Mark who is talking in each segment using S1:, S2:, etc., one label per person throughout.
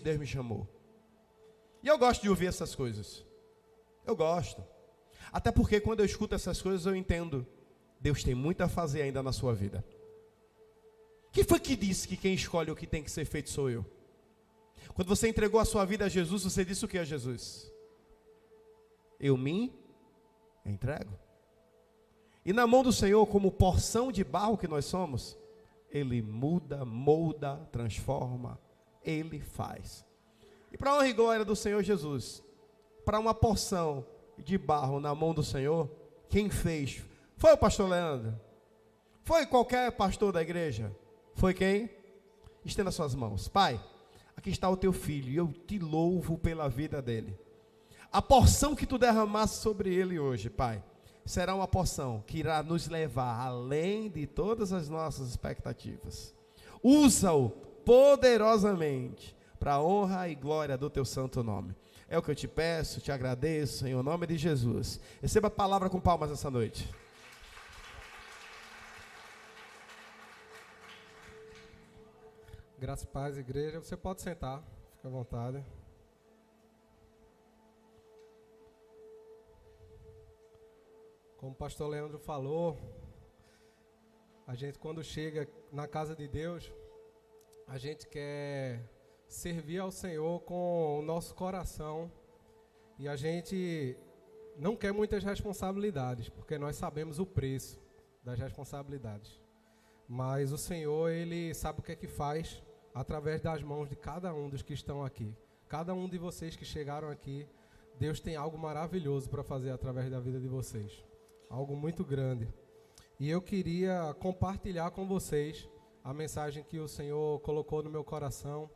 S1: Deus me chamou. E eu gosto de ouvir essas coisas. Eu gosto. Até porque quando eu escuto essas coisas eu entendo. Deus tem muito a fazer ainda na sua vida. Quem foi que disse que quem escolhe o que tem que ser feito sou eu? Quando você entregou a sua vida a Jesus, você disse o que a Jesus? Eu me entrego. E na mão do Senhor, como porção de barro que nós somos, Ele muda, molda, transforma, Ele faz. E para a honra e glória do Senhor Jesus, para uma porção de barro na mão do Senhor, quem fez? Foi o pastor Leandro? Foi qualquer pastor da igreja? Foi quem? Estenda suas mãos. Pai, aqui está o teu filho, e eu te louvo pela vida dele. A porção que tu derramaste sobre ele hoje, Pai, será uma porção que irá nos levar além de todas as nossas expectativas. Usa-o poderosamente para a honra e glória do teu santo nome. É o que eu te peço, te agradeço, em nome de Jesus. Receba a palavra com palmas essa noite.
S2: Graça e paz, igreja. Você pode sentar, fica à vontade. Como o pastor Leandro falou, a gente quando chega na casa de Deus, a gente quer servir ao Senhor com o nosso coração e a gente não quer muitas responsabilidades, porque nós sabemos o preço das responsabilidades. Mas o Senhor, Ele sabe o que é que faz através das mãos de cada um dos que estão aqui. Cada um de vocês que chegaram aqui, Deus tem algo maravilhoso para fazer através da vida de vocês. Algo muito grande. E eu queria compartilhar com vocês a mensagem que o Senhor colocou no meu coração.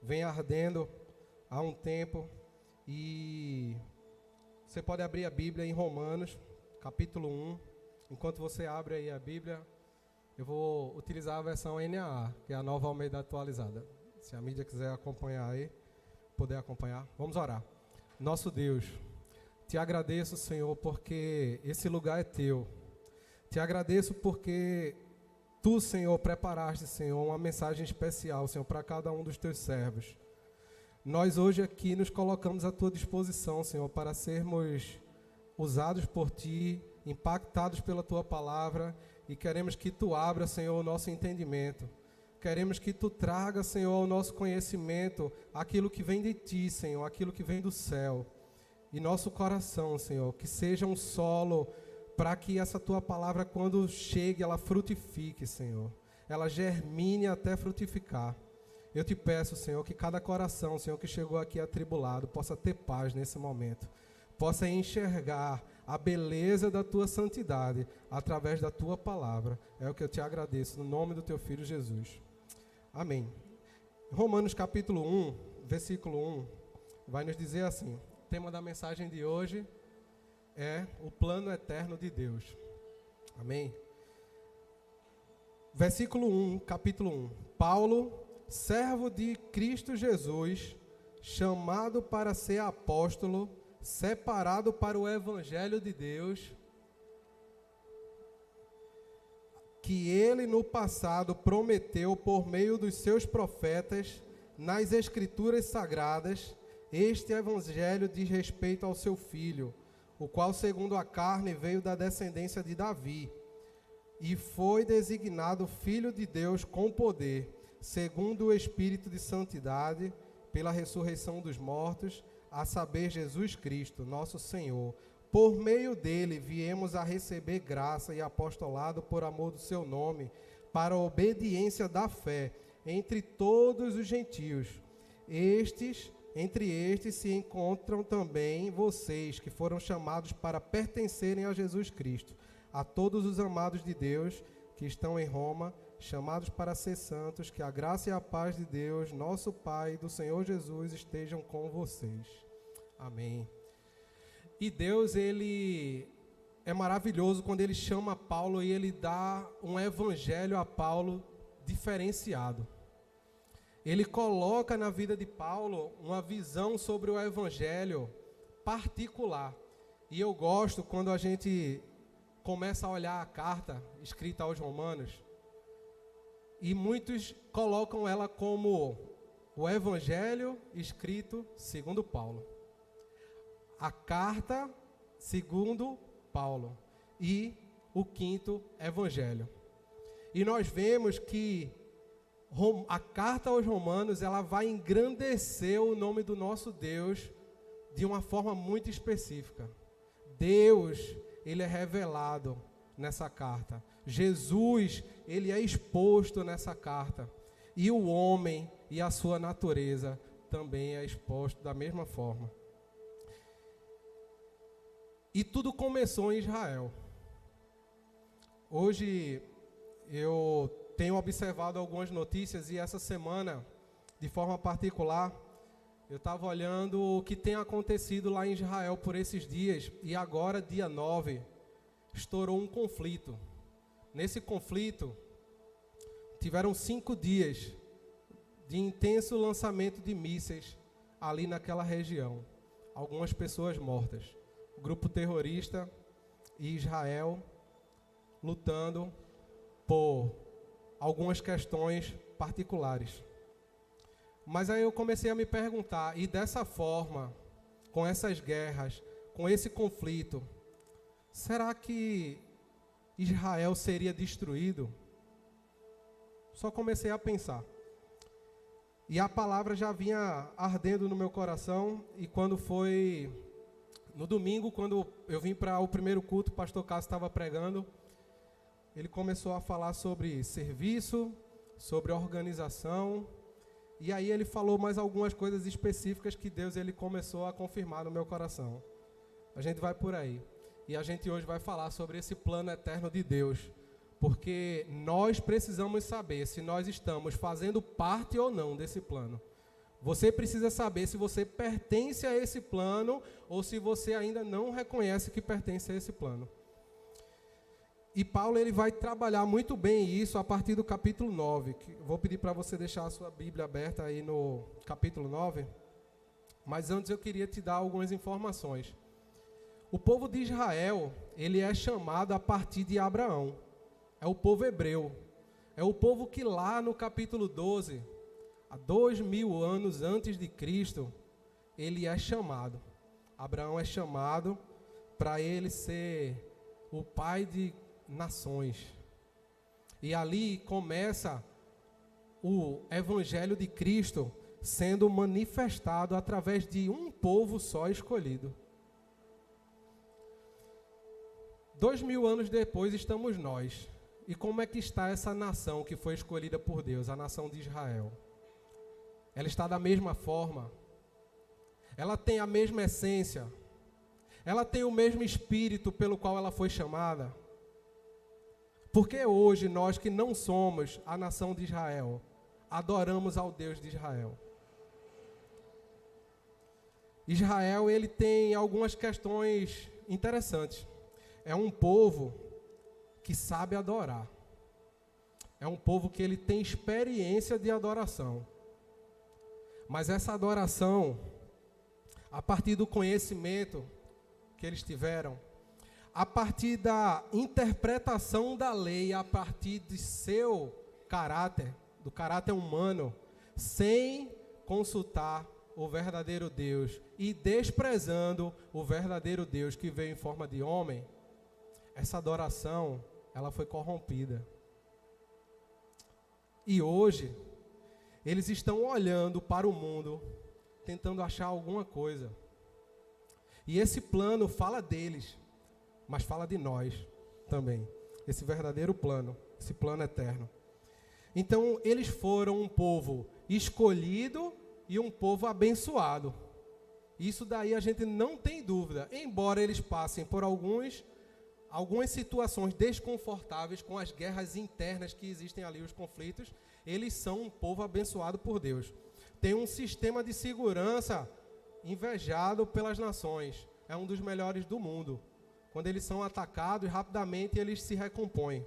S2: Vem ardendo há um tempo. E você pode abrir a Bíblia em Romanos, capítulo 1. Enquanto você abre aí a Bíblia, eu vou utilizar a versão NAA, que é a Nova Almeida atualizada. Se a mídia quiser acompanhar aí, poder acompanhar. Vamos orar. Nosso Deus, te agradeço, Senhor, porque esse lugar é teu. Te agradeço porque tu, Senhor, preparaste, Senhor, uma mensagem especial, Senhor, para cada um dos teus servos. Nós hoje aqui nos colocamos à tua disposição, Senhor, para sermos usados por ti, impactados pela tua palavra, e queremos que tu abra, Senhor, o nosso entendimento. Queremos que tu traga, Senhor, ao nosso conhecimento aquilo que vem de ti, Senhor, aquilo que vem do céu. E nosso coração, Senhor, que seja um solo para que essa tua palavra, quando chegue, ela frutifique, Senhor. Ela germine até frutificar. Eu te peço, Senhor, que cada coração, Senhor, que chegou aqui atribulado, possa ter paz nesse momento. Possa enxergar a beleza da tua santidade através da tua palavra. É o que eu te agradeço, no nome do teu Filho Jesus. Amém. Romanos capítulo 1, versículo 1, vai nos dizer assim: o tema da mensagem de hoje é o plano eterno de Deus. Amém. Versículo 1, capítulo 1. Paulo, servo de Cristo Jesus, chamado para ser apóstolo, separado para o evangelho de Deus, que ele no passado prometeu por meio dos seus profetas nas escrituras sagradas. Este evangelho diz respeito ao seu filho, o qual segundo a carne veio da descendência de Davi, e foi designado filho de Deus com poder, segundo o Espírito de santidade, pela ressurreição dos mortos, a saber, Jesus Cristo, nosso Senhor. Por meio dele viemos a receber graça e apostolado por amor do seu nome, para a obediência da fé entre todos os gentios. Entre estes se encontram também vocês, que foram chamados para pertencerem a Jesus Cristo. A todos os amados de Deus que estão em Roma, chamados para ser santos, que a graça e a paz de Deus, nosso Pai, e do Senhor Jesus estejam com vocês. Amém. E Deus, Ele é maravilhoso quando Ele chama Paulo e Ele dá um evangelho a Paulo diferenciado. Ele coloca na vida de Paulo uma visão sobre o evangelho particular. E eu gosto quando a gente começa a olhar a carta escrita aos Romanos, e muitos colocam ela como o Evangelho escrito segundo Paulo, a carta segundo Paulo e o quinto Evangelho. E nós vemos que a carta aos Romanos, ela vai engrandecer o nome do nosso Deus de uma forma muito específica. Deus, ele é revelado nessa carta. Jesus, ele é exposto nessa carta. E o homem e a sua natureza também é exposto da mesma forma. E tudo começou em Israel. Hoje eu tenho observado algumas notícias e essa semana, de forma particular, eu estava olhando o que tem acontecido lá em Israel por esses dias e agora, dia 9, estourou um conflito. Nesse conflito, tiveram 5 dias de intenso lançamento de mísseis ali naquela região. Algumas pessoas mortas. O grupo terrorista e Israel lutando por algumas questões particulares. Mas aí eu comecei a me perguntar, e dessa forma, com essas guerras, com esse conflito, será que Israel seria destruído? Só comecei a pensar. E a palavra já vinha ardendo no meu coração, e quando foi no domingo, quando eu vim para o primeiro culto, o pastor Cássio estava pregando, ele começou a falar sobre serviço, sobre organização, e aí ele falou mais algumas coisas específicas que Deus ele começou a confirmar no meu coração. A gente vai por aí. E a gente hoje vai falar sobre esse plano eterno de Deus, porque nós precisamos saber se nós estamos fazendo parte ou não desse plano. Você precisa saber se você pertence a esse plano ou se você ainda não reconhece que pertence a esse plano. E Paulo ele vai trabalhar muito bem isso a partir do capítulo 9. Vou pedir para você deixar a sua Bíblia aberta aí no capítulo 9. Mas antes eu queria te dar algumas informações. O povo de Israel, ele é chamado a partir de Abraão. É o povo hebreu. É o povo que lá no capítulo 12, há 2000 anos antes de Cristo, ele é chamado. Abraão é chamado para ele ser o pai de nações. E ali começa o evangelho de Cristo sendo manifestado através de um povo só escolhido. 2000 anos depois estamos nós. E como é que está essa nação que foi escolhida por Deus, a nação de Israel? Ela está da mesma forma? Ela tem a mesma essência? Ela tem o mesmo espírito pelo qual ela foi chamada? Porque hoje nós que não somos a nação de Israel, adoramos ao Deus de Israel. Israel, ele tem algumas questões interessantes. É um povo que sabe adorar. É um povo que ele tem experiência de adoração. Mas essa adoração, a partir do conhecimento que eles tiveram, a partir da interpretação da lei, a partir de seu caráter, do caráter humano, sem consultar o verdadeiro Deus e desprezando o verdadeiro Deus que veio em forma de homem, essa adoração, ela foi corrompida. E hoje, eles estão olhando para o mundo, tentando achar alguma coisa. E esse plano fala deles, mas fala de nós também. Esse verdadeiro plano, esse plano eterno. Então, eles foram um povo escolhido e um povo abençoado. Isso daí a gente não tem dúvida. Embora eles passem por algumas situações desconfortáveis com as guerras internas que existem ali, os conflitos, eles são um povo abençoado por Deus. Tem um sistema de segurança invejado pelas nações. É um dos melhores do mundo. Quando eles são atacados, rapidamente eles se recompõem.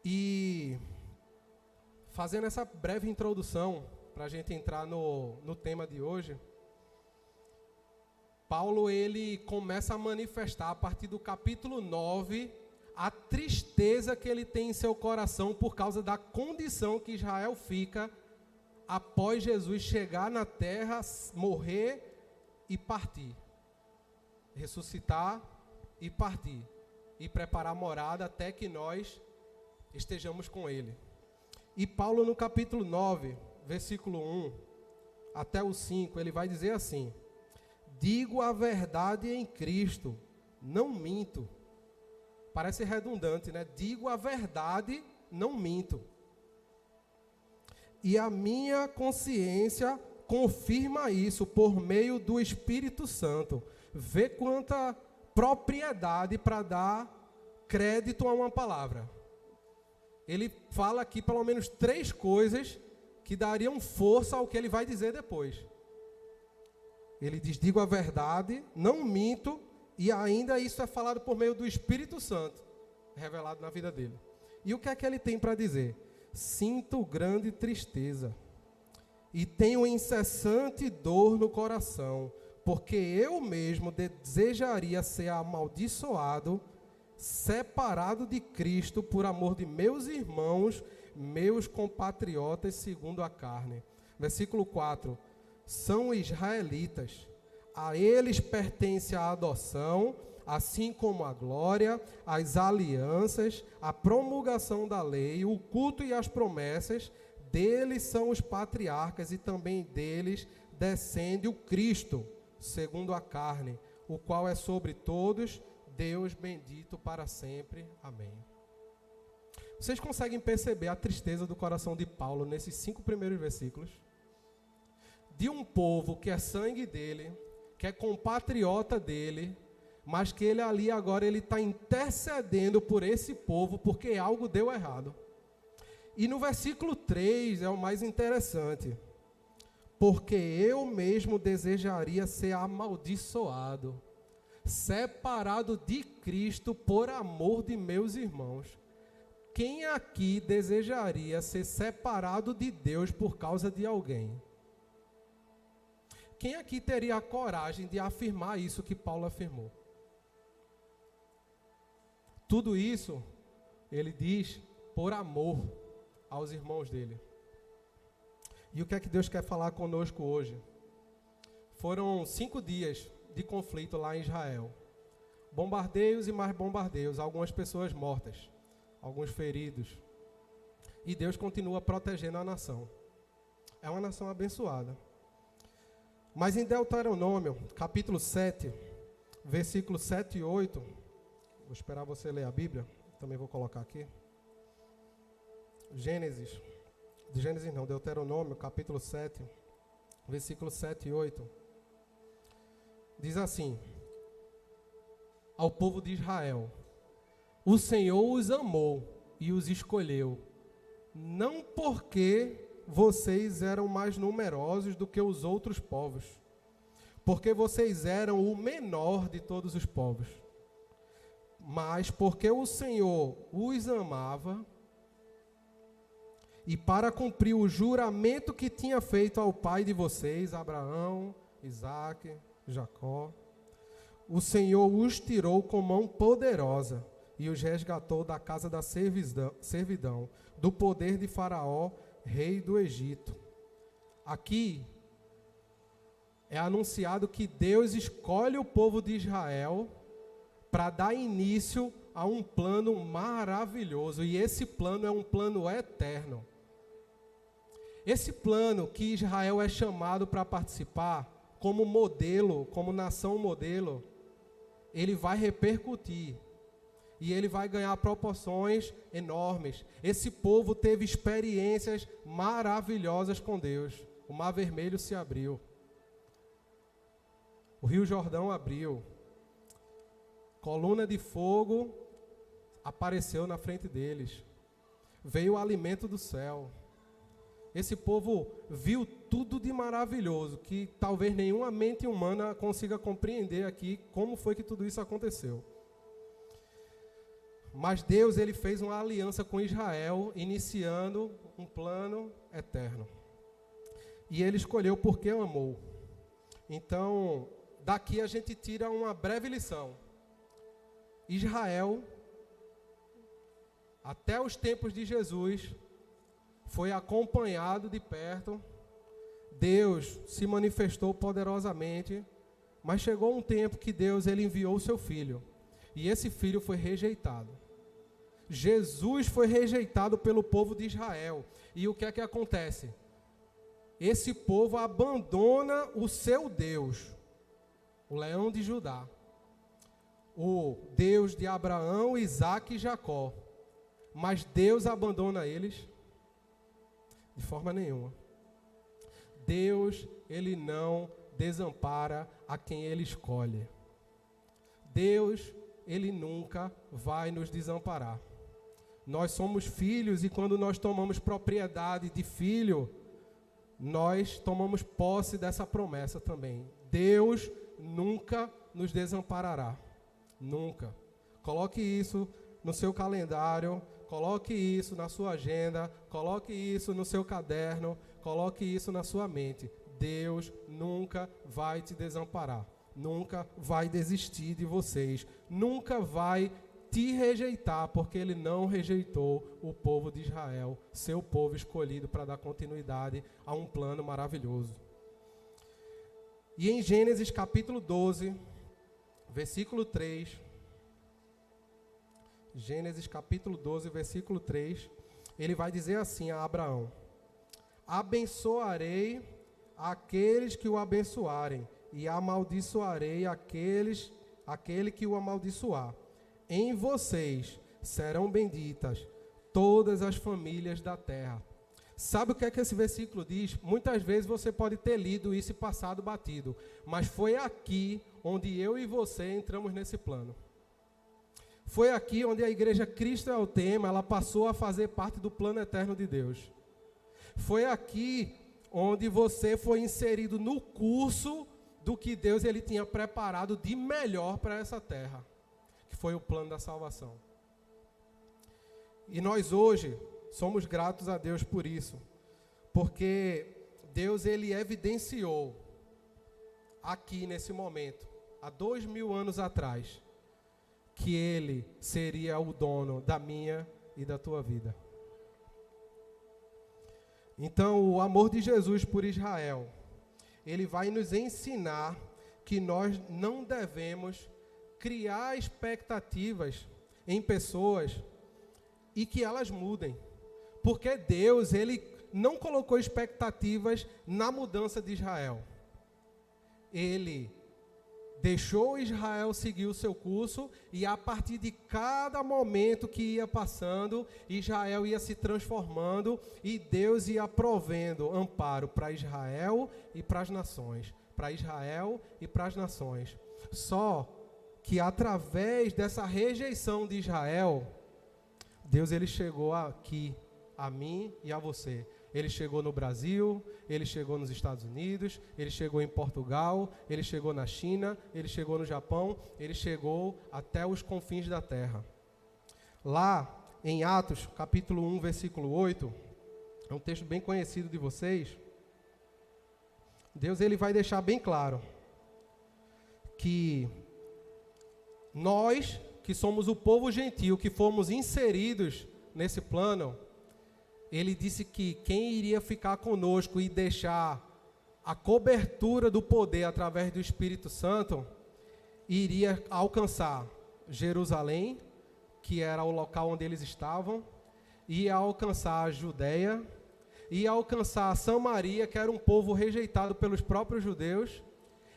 S2: E fazendo essa breve introdução, para a gente entrar no tema de hoje, Paulo ele começa a manifestar a partir do capítulo 9 a tristeza que ele tem em seu coração por causa da condição que Israel fica após Jesus chegar na terra, morrer e partir. Ressuscitar e partir. E preparar morada até que nós estejamos com ele. E Paulo no capítulo 9, versículo 1 até o 5, ele vai dizer assim: digo a verdade em Cristo, não minto. Parece redundante, né? Digo a verdade, não minto. E a minha consciência confirma isso por meio do Espírito Santo. Vê quanta propriedade para dar crédito a uma palavra. Ele fala aqui pelo menos 3 coisas que dariam força ao que ele vai dizer depois. Ele diz: digo a verdade, não minto, e ainda isso é falado por meio do Espírito Santo, revelado na vida dele. E o que é que ele tem para dizer? Sinto grande tristeza, e tenho incessante dor no coração, porque eu mesmo desejaria ser amaldiçoado, separado de Cristo por amor de meus irmãos, meus compatriotas segundo a carne. Versículo 4. São israelitas, a eles pertence a adoção, assim como a glória, as alianças, a promulgação da lei, o culto e as promessas. Deles são os patriarcas e também deles descende o Cristo, segundo a carne, o qual é sobre todos, Deus bendito para sempre. Amém. Vocês conseguem perceber a tristeza do coração de Paulo nesses 5 primeiros versículos? De um povo que é sangue dele, que é compatriota dele, mas que ele ali agora ele está intercedendo por esse povo porque algo deu errado. E no versículo 3 é o mais interessante. Porque eu mesmo desejaria ser amaldiçoado, separado de Cristo por amor de meus irmãos. Quem aqui desejaria ser separado de Deus por causa de alguém? Quem aqui teria a coragem de afirmar isso que Paulo afirmou? Tudo isso, ele diz, por amor aos irmãos dele. E o que é que Deus quer falar conosco hoje? Foram 5 dias de conflito lá em Israel. Bombardeios e mais bombardeios, algumas pessoas mortas, alguns feridos. E Deus continua protegendo a nação. É uma nação abençoada. Mas em Deuteronômio, capítulo 7, versículos 7 e 8, vou esperar você ler a Bíblia, também vou colocar aqui. Deuteronômio, capítulo 7, versículos 7 e 8. Diz assim: ao povo de Israel: o Senhor os amou e os escolheu, não porque vocês eram mais numerosos do que os outros povos, porque vocês eram o menor de todos os povos, mas porque o Senhor os amava, e para cumprir o juramento que tinha feito ao pai de vocês, Abraão, Isaque, Jacó, o Senhor os tirou com mão poderosa e os resgatou da casa da servidão, do poder de Faraó, rei do Egito. Aqui é anunciado que Deus escolhe o povo de Israel para dar início a um plano maravilhoso, e esse plano é um plano eterno. Esse plano que Israel é chamado para participar como modelo, como nação modelo, ele vai repercutir e ele vai ganhar proporções enormes. Esse povo teve experiências maravilhosas com Deus. O Mar Vermelho se abriu, o Rio Jordão abriu, coluna de fogo apareceu na frente deles, veio o alimento do céu. Esse povo viu tudo de maravilhoso, que talvez nenhuma mente humana consiga compreender aqui como foi que tudo isso aconteceu. Mas Deus, ele fez uma aliança com Israel, iniciando um plano eterno. E ele escolheu porque amou. Então, daqui a gente tira uma breve lição. Israel até os tempos de Jesus, foi acompanhado de perto. Deus se manifestou poderosamente, mas chegou um tempo que Deus ele enviou o seu filho, e esse filho foi rejeitado. Jesus foi rejeitado pelo povo de Israel. E o que é que acontece? Esse povo abandona o seu Deus, o leão de Judá, o Deus de Abraão, Isaque e Jacó. Mas Deus abandona eles? De forma nenhuma. Deus, ele não desampara a quem ele escolhe. Deus, ele nunca vai nos desamparar. Nós somos filhos, e quando nós tomamos propriedade de filho, nós tomamos posse dessa promessa também. Deus nunca nos desamparará. Nunca. Coloque isso no seu calendário, coloque isso na sua agenda, coloque isso no seu caderno, coloque isso na sua mente. Deus nunca vai te desamparar. Nunca vai desistir de vocês. Nunca vai te rejeitar, porque ele não rejeitou o povo de Israel, seu povo escolhido para dar continuidade a um plano maravilhoso. E em Gênesis capítulo 12, versículo 3, Gênesis capítulo 12, versículo 3, ele vai dizer assim a Abraão: abençoarei aqueles que o abençoarem, e amaldiçoarei aquele que o amaldiçoar. Em vocês serão benditas todas as famílias da terra. Sabe o que é que esse versículo diz? Muitas vezes você pode ter lido isso e passado batido, mas foi aqui onde eu e você entramos nesse plano. Foi aqui onde a igreja Cristo é o tema, ela passou a fazer parte do plano eterno de Deus. Foi aqui onde você foi inserido no curso do que Deus ele tinha preparado de melhor para essa terra, que foi o plano da salvação. E nós hoje somos gratos a Deus por isso, porque Deus ele evidenciou aqui nesse momento, há 2000 anos atrás, que ele seria o dono da minha e da tua vida. Então, o amor de Jesus por Israel, ele vai nos ensinar que nós não devemos criar expectativas em pessoas e que elas mudem. Porque Deus, ele não colocou expectativas na mudança de Israel. Ele deixou Israel seguir o seu curso, e a partir de cada momento que ia passando, Israel ia se transformando, e Deus ia provendo amparo para Israel e para as nações. Para Israel e para as nações. Só que através dessa rejeição de Israel, Deus ele chegou aqui, a mim e a você. Ele chegou no Brasil, ele chegou nos Estados Unidos, ele chegou em Portugal, ele chegou na China, ele chegou no Japão, ele chegou até os confins da terra. Lá em Atos, capítulo 1, versículo 8, é um texto bem conhecido de vocês. Deus ele vai deixar bem claro que nós, que somos o povo gentil, que fomos inseridos nesse plano, ele disse que quem iria ficar conosco e deixar a cobertura do poder através do Espírito Santo, iria alcançar Jerusalém, que era o local onde eles estavam, ia alcançar a Judéia, ia alcançar Samaria, que era um povo rejeitado pelos próprios judeus,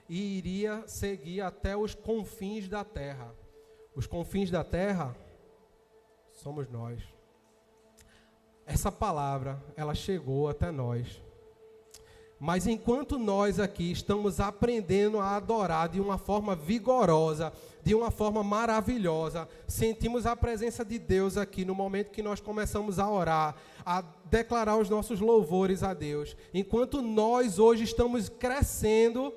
S2: e iria seguir até os confins da terra. Os confins da terra somos nós. Essa palavra, ela chegou até nós. Mas enquanto nós aqui estamos aprendendo a adorar de uma forma vigorosa, de uma forma maravilhosa, sentimos a presença de Deus aqui no momento que nós começamos a orar, a declarar os nossos louvores a Deus. Enquanto nós hoje estamos crescendo,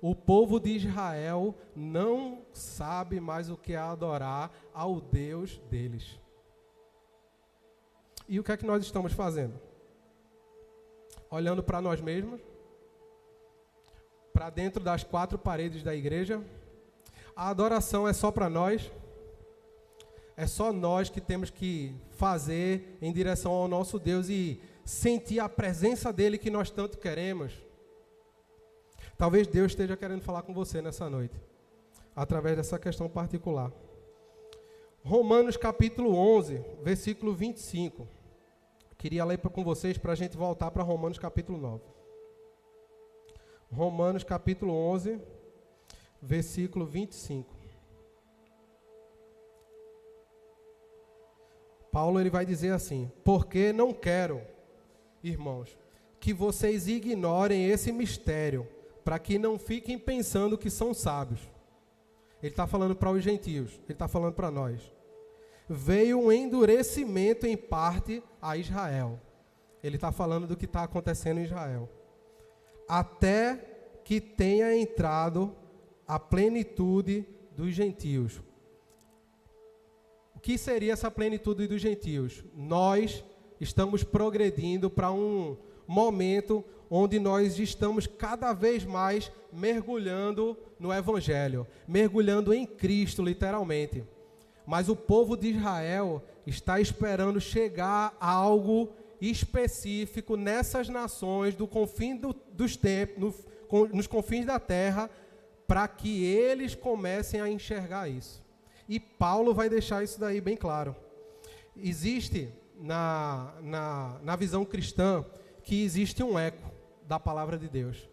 S2: o povo de Israel não sabe mais o que é adorar ao Deus deles. E o que é que nós estamos fazendo? Olhando para nós mesmos, para dentro das 4 paredes da igreja. A adoração é só para nós? É só nós que temos que fazer em direção ao nosso Deus e sentir a presença dele que nós tanto queremos. Talvez Deus esteja querendo falar com você nessa noite, através dessa questão particular. Romanos capítulo 11, versículo 25. Queria ler com vocês para a gente voltar para Romanos capítulo 9. Romanos capítulo 11, versículo 25. Paulo ele vai dizer assim: porque não quero, irmãos, que vocês ignorem esse mistério, para que não fiquem pensando que são sábios. Ele está falando para os gentios, ele está falando para nós. Veio um endurecimento em parte a Israel. Ele está falando do que está acontecendo em Israel. Até que tenha entrado a plenitude dos gentios. O que seria essa plenitude dos gentios? Nós estamos progredindo para um momento onde nós estamos cada vez mais mergulhando no Evangelho, mergulhando em Cristo, literalmente. Mas o povo de Israel está esperando chegar a algo específico nessas nações do confim dos tempos, nos confins da terra, para que eles comecem a enxergar isso. E Paulo vai deixar isso daí bem claro. Existe na visão cristã que existe um eco da palavra de Deus.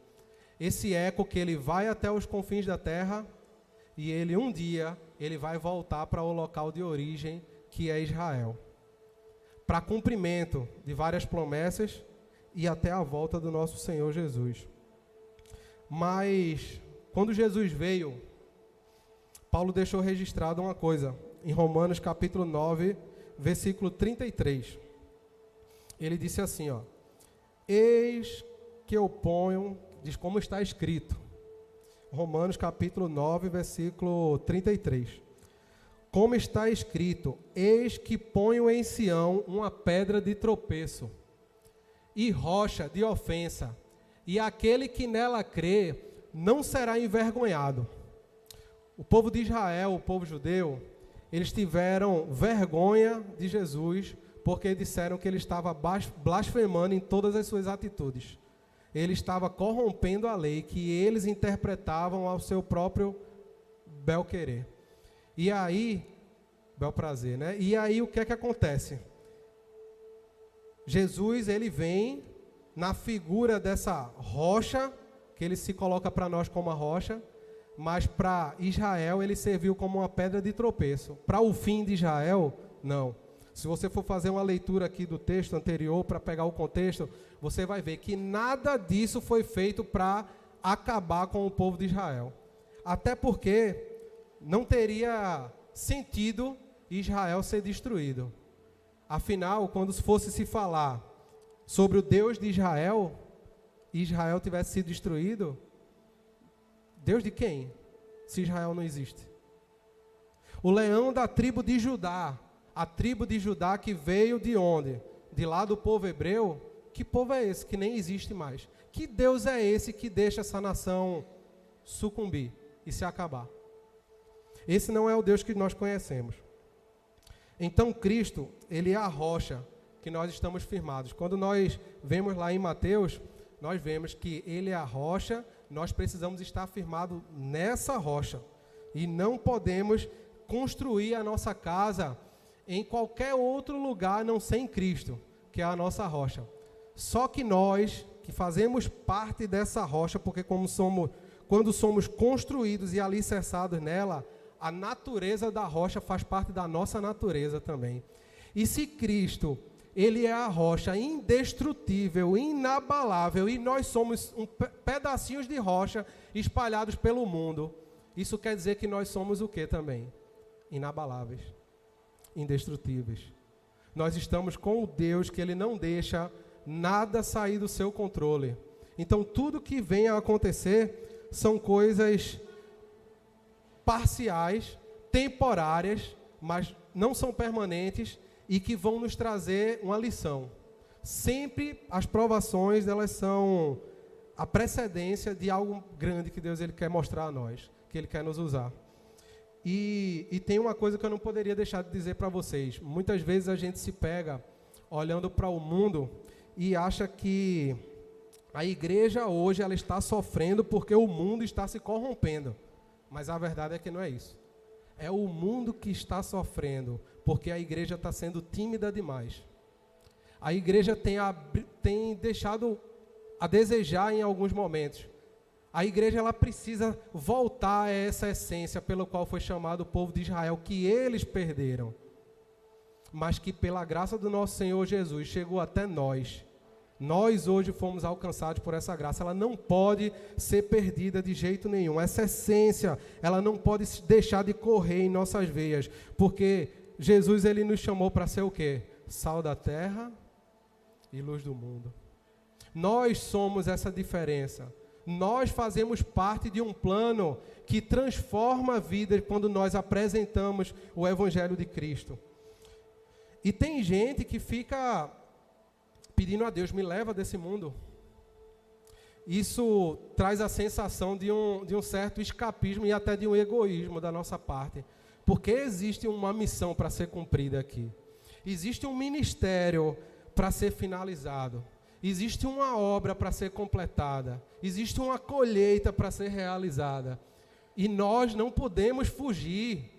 S2: Esse eco que ele vai até os confins da terra e ele um dia ele vai voltar para o local de origem, que é Israel, para cumprimento de várias promessas e até a volta do nosso Senhor Jesus. Mas quando Jesus veio, Paulo deixou registrado uma coisa, em Romanos capítulo 9, versículo 33. Ele disse assim, ó: eis que eu ponho, diz como está escrito, Romanos capítulo 9, versículo 33. Como está escrito, eis que ponho em Sião uma pedra de tropeço e rocha de ofensa, e aquele que nela crê não será envergonhado. O povo de Israel, o povo judeu, eles tiveram vergonha de Jesus, porque disseram que ele estava blasfemando em todas as suas atitudes. Ele estava corrompendo a lei que eles interpretavam ao seu próprio bel querer. E aí, bel prazer, né? E aí o que é que acontece? Jesus, ele vem na figura dessa rocha, que ele se coloca para nós como a rocha, mas para Israel ele serviu como uma pedra de tropeço. Para o fim de Israel, não. Se você for fazer uma leitura aqui do texto anterior, para pegar o contexto, você vai ver que nada disso foi feito para acabar com o povo de Israel. Até porque não teria sentido Israel ser destruído. Afinal, quando fosse se falar sobre o Deus de Israel, e Israel tivesse sido destruído, Deus de quem? Se Israel não existe. O leão da tribo de Judá, a tribo de Judá que veio de onde? De lá do povo hebreu. Que povo é esse que nem existe mais? Que Deus é esse que deixa essa nação sucumbir e se acabar? Esse não é o Deus que nós conhecemos. Então Cristo, ele é a rocha que nós estamos firmados. Quando nós vemos lá em Mateus, nós vemos que ele é a rocha, nós precisamos estar firmados nessa rocha. E não podemos construir a nossa casa em qualquer outro lugar, a não ser em Cristo, que é a nossa rocha. Só que nós, que fazemos parte dessa rocha, porque quando somos construídos e alicerçados nela, a natureza da rocha faz parte da nossa natureza também. E se Cristo, ele é a rocha indestrutível, inabalável, e nós somos pedacinhos de rocha espalhados pelo mundo, isso quer dizer que nós somos o que também? Inabaláveis, indestrutíveis. Nós estamos com o Deus que ele não deixa nada sair do seu controle. Então tudo que vem a acontecer são coisas parciais, temporárias, mas não são permanentes e que vão nos trazer uma lição. Sempre as provações, elas são a precedência de algo grande que Deus ele quer mostrar a nós, que ele quer nos usar. E tem uma coisa que eu não poderia deixar de dizer para vocês. Muitas vezes a gente se pega olhando para o mundo e acha que a igreja hoje ela está sofrendo porque o mundo está se corrompendo. Mas a verdade é que não é isso. É o mundo que está sofrendo porque a igreja está sendo tímida demais. A igreja tem deixado a desejar em alguns momentos. A igreja ela precisa voltar a essa essência pelo qual foi chamado o povo de Israel, que eles perderam, mas que pela graça do nosso Senhor Jesus chegou até nós. Nós hoje fomos alcançados por essa graça. Ela não pode ser perdida de jeito nenhum. Essa essência, ela não pode deixar de correr em nossas veias, porque Jesus ele nos chamou para ser o quê? Sal da terra e luz do mundo. Nós somos essa diferença. Nós fazemos parte de um plano que transforma a vida quando nós apresentamos o Evangelho de Cristo. E tem gente que fica pedindo a Deus, me leva desse mundo. Isso traz a sensação de um certo escapismo e até de um egoísmo da nossa parte. Porque existe uma missão para ser cumprida aqui. Existe um ministério para ser finalizado. Existe uma obra para ser completada. Existe uma colheita para ser realizada. E nós não podemos fugir.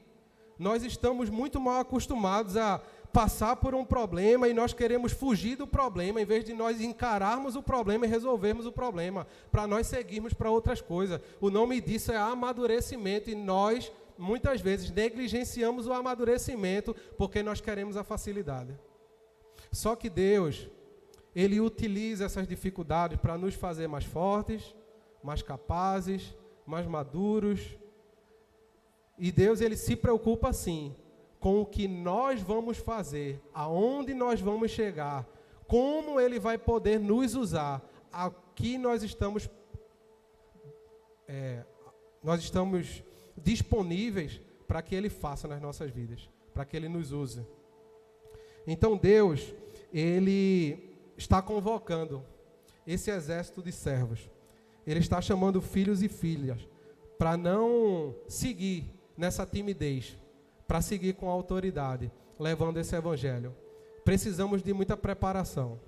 S2: Nós estamos muito mal acostumados a passar por um problema e nós queremos fugir do problema, em vez de nós encararmos o problema e resolvermos o problema, para nós seguirmos para outras coisas. O nome disso é amadurecimento e nós, muitas vezes, negligenciamos o amadurecimento porque nós queremos a facilidade. Só que Deus, Ele utiliza essas dificuldades para nos fazer mais fortes, mais capazes, mais maduros. E Deus, Ele se preocupa, sim, com o que nós vamos fazer, aonde nós vamos chegar, como Ele vai poder nos usar. Aqui nós estamos disponíveis para que Ele faça nas nossas vidas, para que Ele nos use. Então Deus, Ele está convocando esse exército de servos. Ele está chamando filhos e filhas para não seguir nessa timidez, para seguir com autoridade, levando esse evangelho. Precisamos de muita preparação.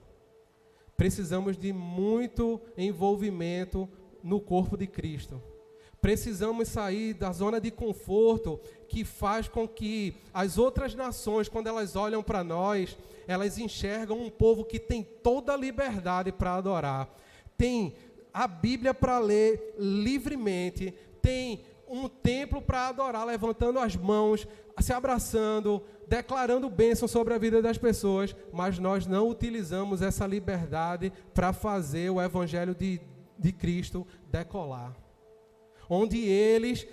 S2: Precisamos de muito envolvimento no corpo de Cristo. Precisamos sair da zona de conforto que faz com que as outras nações, quando elas olham para nós, elas enxergam um povo que tem toda a liberdade para adorar. Tem a Bíblia para ler livremente, tem um templo para adorar, levantando as mãos, se abraçando, declarando bênção sobre a vida das pessoas, mas nós não utilizamos essa liberdade para fazer o evangelho de Cristo decolar. Onde eles,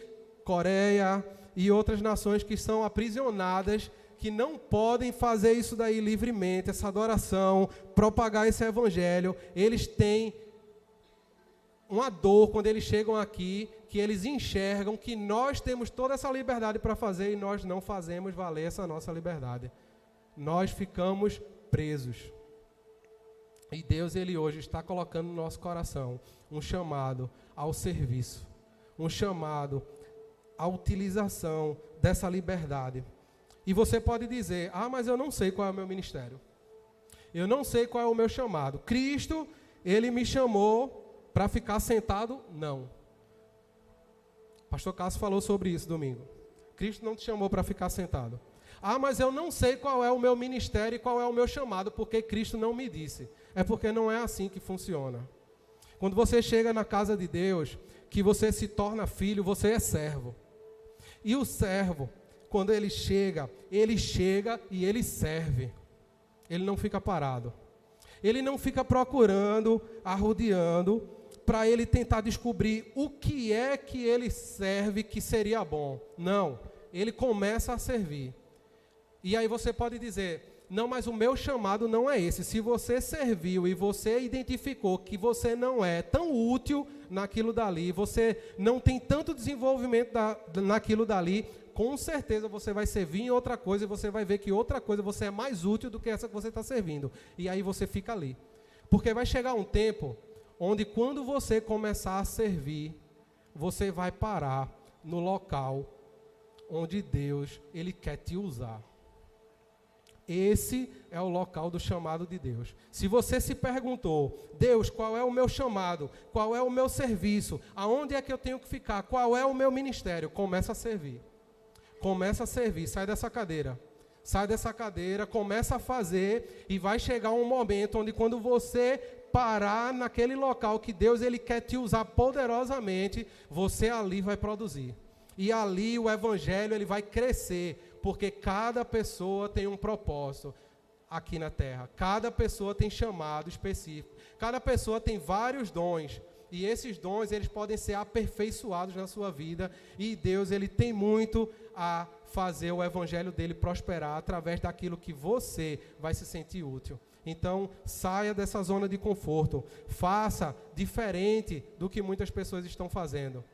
S2: Coreia e outras nações que são aprisionadas, que não podem fazer isso daí livremente, essa adoração, propagar esse evangelho, eles têm uma dor quando eles chegam aqui, que eles enxergam que nós temos toda essa liberdade para fazer e nós não fazemos valer essa nossa liberdade. Nós ficamos presos. E Deus, Ele hoje está colocando no nosso coração um chamado ao serviço, um chamado à utilização dessa liberdade. E você pode dizer, mas eu não sei qual é o meu ministério. Eu não sei qual é o meu chamado. Cristo, Ele me chamou para ficar sentado? Não. Pastor Cássio falou sobre isso domingo. Cristo não te chamou para ficar sentado. Mas eu não sei qual é o meu ministério e qual é o meu chamado, porque Cristo não me disse. É porque não é assim que funciona. Quando você chega na casa de Deus, que você se torna filho, você é servo. E o servo, quando ele chega e ele serve. Ele não fica parado. Ele não fica procurando, arrodeando, para ele tentar descobrir o que é que ele serve que seria bom. Não, ele começa a servir. E aí você pode dizer, não, mas o meu chamado não é esse. Se você serviu e você identificou que você não é tão útil naquilo dali, você não tem tanto desenvolvimento naquilo dali, com certeza você vai servir em outra coisa e você vai ver que outra coisa você é mais útil do que essa que você está servindo. E aí você fica ali. Porque vai chegar um tempo onde quando você começar a servir, você vai parar no local onde Deus, Ele quer te usar. Esse é o local do chamado de Deus. Se você se perguntou, Deus, qual é o meu chamado? Qual é o meu serviço? Aonde é que eu tenho que ficar? Qual é o meu ministério? Começa a servir. Começa a servir. Sai dessa cadeira. Sai dessa cadeira, começa a fazer e vai chegar um momento onde quando você parar naquele local que Deus ele quer te usar poderosamente, você ali vai produzir. E ali o evangelho ele vai crescer, porque cada pessoa tem um propósito aqui na terra. Cada pessoa tem chamado específico. Cada pessoa tem vários dons. E esses dons eles podem ser aperfeiçoados na sua vida. E Deus ele tem muito a fazer o evangelho dele prosperar através daquilo que você vai se sentir útil. Então, saia dessa zona de conforto. Faça diferente do que muitas pessoas estão fazendo.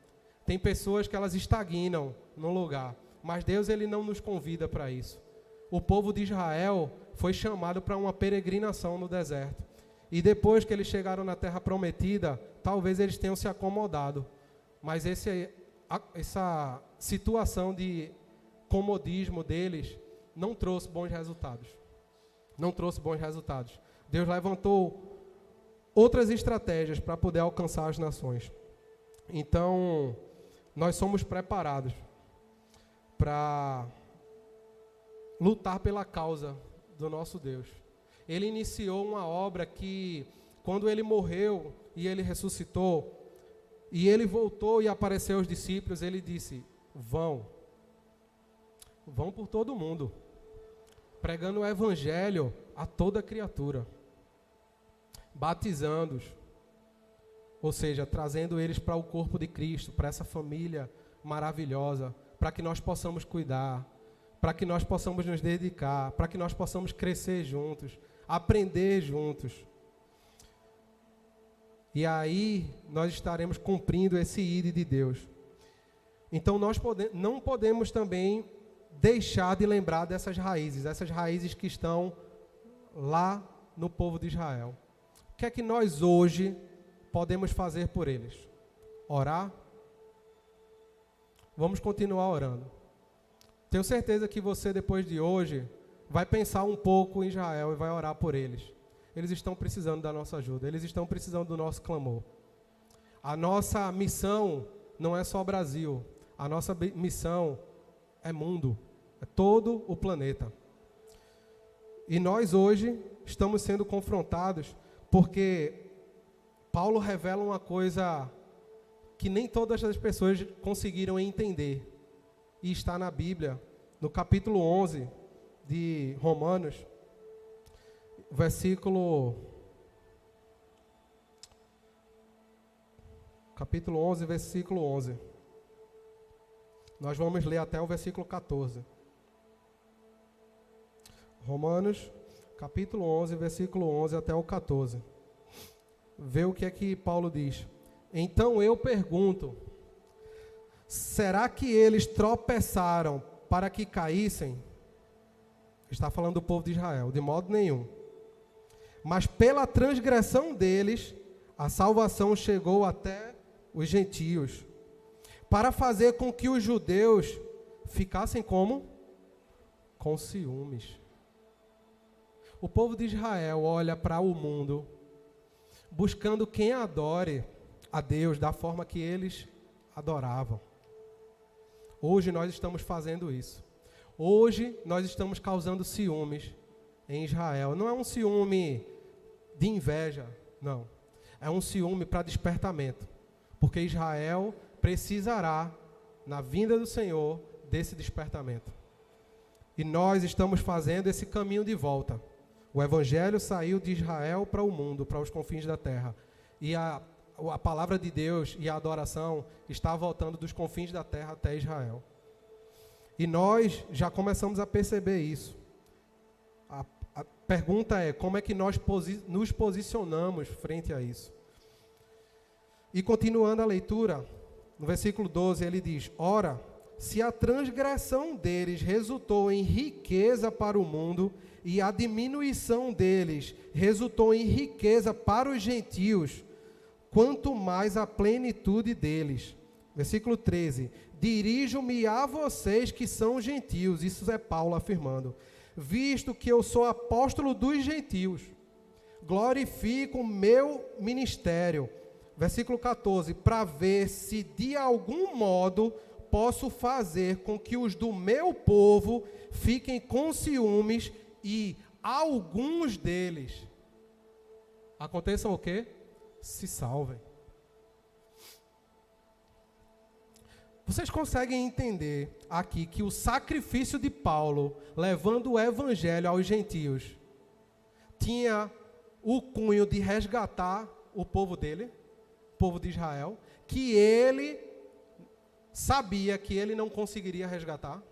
S2: Tem pessoas que elas estagnam no lugar, mas Deus ele não nos convida para isso. O povo de Israel foi chamado para uma peregrinação no deserto. E depois que eles chegaram na terra prometida, talvez eles tenham se acomodado. Mas essa situação de comodismo deles não trouxe bons resultados. Não trouxe bons resultados. Deus levantou outras estratégias para poder alcançar as nações. Então, nós somos preparados para lutar pela causa do nosso Deus. Ele iniciou uma obra que, quando ele morreu e ele ressuscitou, e ele voltou e apareceu aos discípulos, ele disse, vão por todo mundo, pregando o evangelho a toda criatura, batizando-os, ou seja, trazendo eles para o corpo de Cristo, para essa família maravilhosa, para que nós possamos cuidar, para que nós possamos nos dedicar, para que nós possamos crescer juntos, aprender juntos. E aí nós estaremos cumprindo esse ide de Deus. Então nós não podemos também deixar de lembrar dessas raízes, essas raízes que estão lá no povo de Israel. O que é que nós hoje podemos fazer por eles? Orar? Vamos continuar orando. Tenho certeza que você, depois de hoje, vai pensar um pouco em Israel e vai orar por eles. Eles estão precisando da nossa ajuda, eles estão precisando do nosso clamor. A nossa missão não é só Brasil, a nossa missão é mundo, é todo o planeta. E nós hoje estamos sendo confrontados porque Paulo revela uma coisa que nem todas as pessoas conseguiram entender. E está na Bíblia, no capítulo 11 de Romanos, capítulo 11, versículo 11. Nós vamos ler até o versículo 14. Romanos, capítulo 11, versículo 11 até o 14. Vê o que é que Paulo diz. Então eu pergunto, será que eles tropeçaram para que caíssem? Está falando do povo de Israel, de modo nenhum. Mas pela transgressão deles, a salvação chegou até os gentios, para fazer com que os judeus ficassem como? Com ciúmes. O povo de Israel olha para o mundo, buscando quem adore a Deus da forma que eles adoravam. Hoje nós estamos fazendo isso. Hoje nós estamos causando ciúmes em Israel. Não é um ciúme de inveja, não. É um ciúme para despertamento. Porque Israel precisará, na vinda do Senhor, desse despertamento. E nós estamos fazendo esse caminho de volta. O Evangelho saiu de Israel para o mundo, para os confins da terra. E a palavra de Deus e a adoração está voltando dos confins da terra até Israel. E nós já começamos a perceber isso. A pergunta é, como é que nós nos posicionamos frente a isso? E continuando a leitura, no versículo 12, ele diz, ora, se a transgressão deles resultou em riqueza para o mundo, e a diminuição deles resultou em riqueza para os gentios, quanto mais a plenitude deles, Versículo 13. Dirijo-me a vocês que são gentios. Isso é Paulo afirmando. Visto que eu sou apóstolo dos gentios, glorifico o meu ministério. Versículo 14. Para ver se de algum modo posso fazer com que os do meu povo fiquem com ciúmes e alguns deles aconteçam o quê? Se salvem. Vocês conseguem entender aqui que o sacrifício de Paulo, levando o evangelho aos gentios, tinha o cunho de resgatar o povo dele, o povo de Israel, que ele sabia que ele não conseguiria resgatar?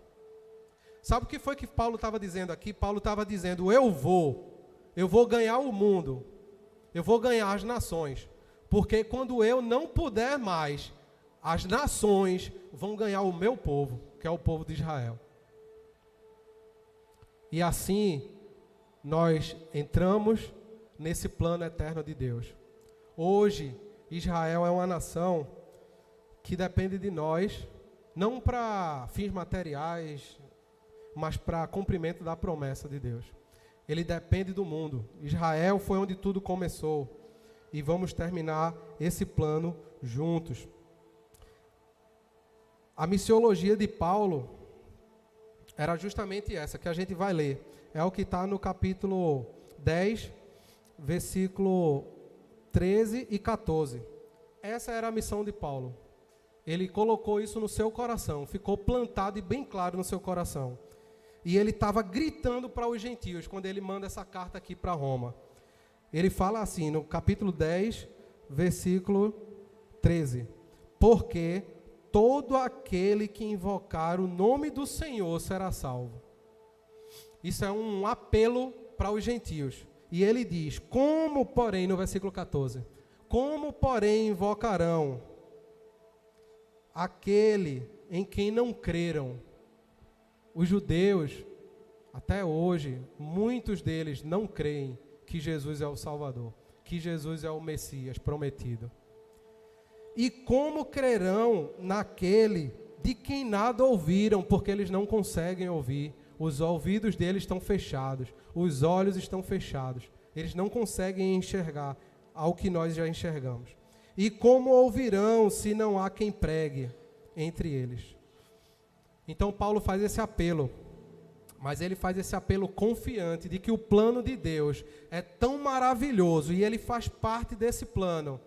S2: Sabe o que foi que Paulo estava dizendo aqui? Paulo estava dizendo, eu vou ganhar o mundo, eu vou ganhar as nações, porque quando eu não puder mais, as nações vão ganhar o meu povo, que é o povo de Israel. E assim, nós entramos nesse plano eterno de Deus. Hoje, Israel é uma nação que depende de nós, não para fins materiais, mas para cumprimento da promessa de Deus. Ele depende do mundo. Israel foi onde tudo começou. E vamos terminar esse plano juntos. A missiologia de Paulo era justamente essa, que a gente vai ler. É o que está no capítulo 10, versículo 13 e 14. Essa era a missão de Paulo. Ele colocou isso no seu coração, ficou plantado e bem claro no seu coração. E ele estava gritando para os gentios, quando ele manda essa carta aqui para Roma. Ele fala assim, no capítulo 10, versículo 13. Porque todo aquele que invocar o nome do Senhor será salvo. Isso é um apelo para os gentios. E ele diz, como porém, no versículo 14, como porém invocarão aquele em quem não creram? Os judeus, até hoje, muitos deles não creem que Jesus é o Salvador, que Jesus é o Messias prometido. E como crerão naquele de quem nada ouviram, porque eles não conseguem ouvir, os ouvidos deles estão fechados, os olhos estão fechados, eles não conseguem enxergar ao que nós já enxergamos. E como ouvirão se não há quem pregue entre eles? Então Paulo faz esse apelo, mas ele faz esse apelo confiante de que o plano de Deus é tão maravilhoso e ele faz parte desse plano,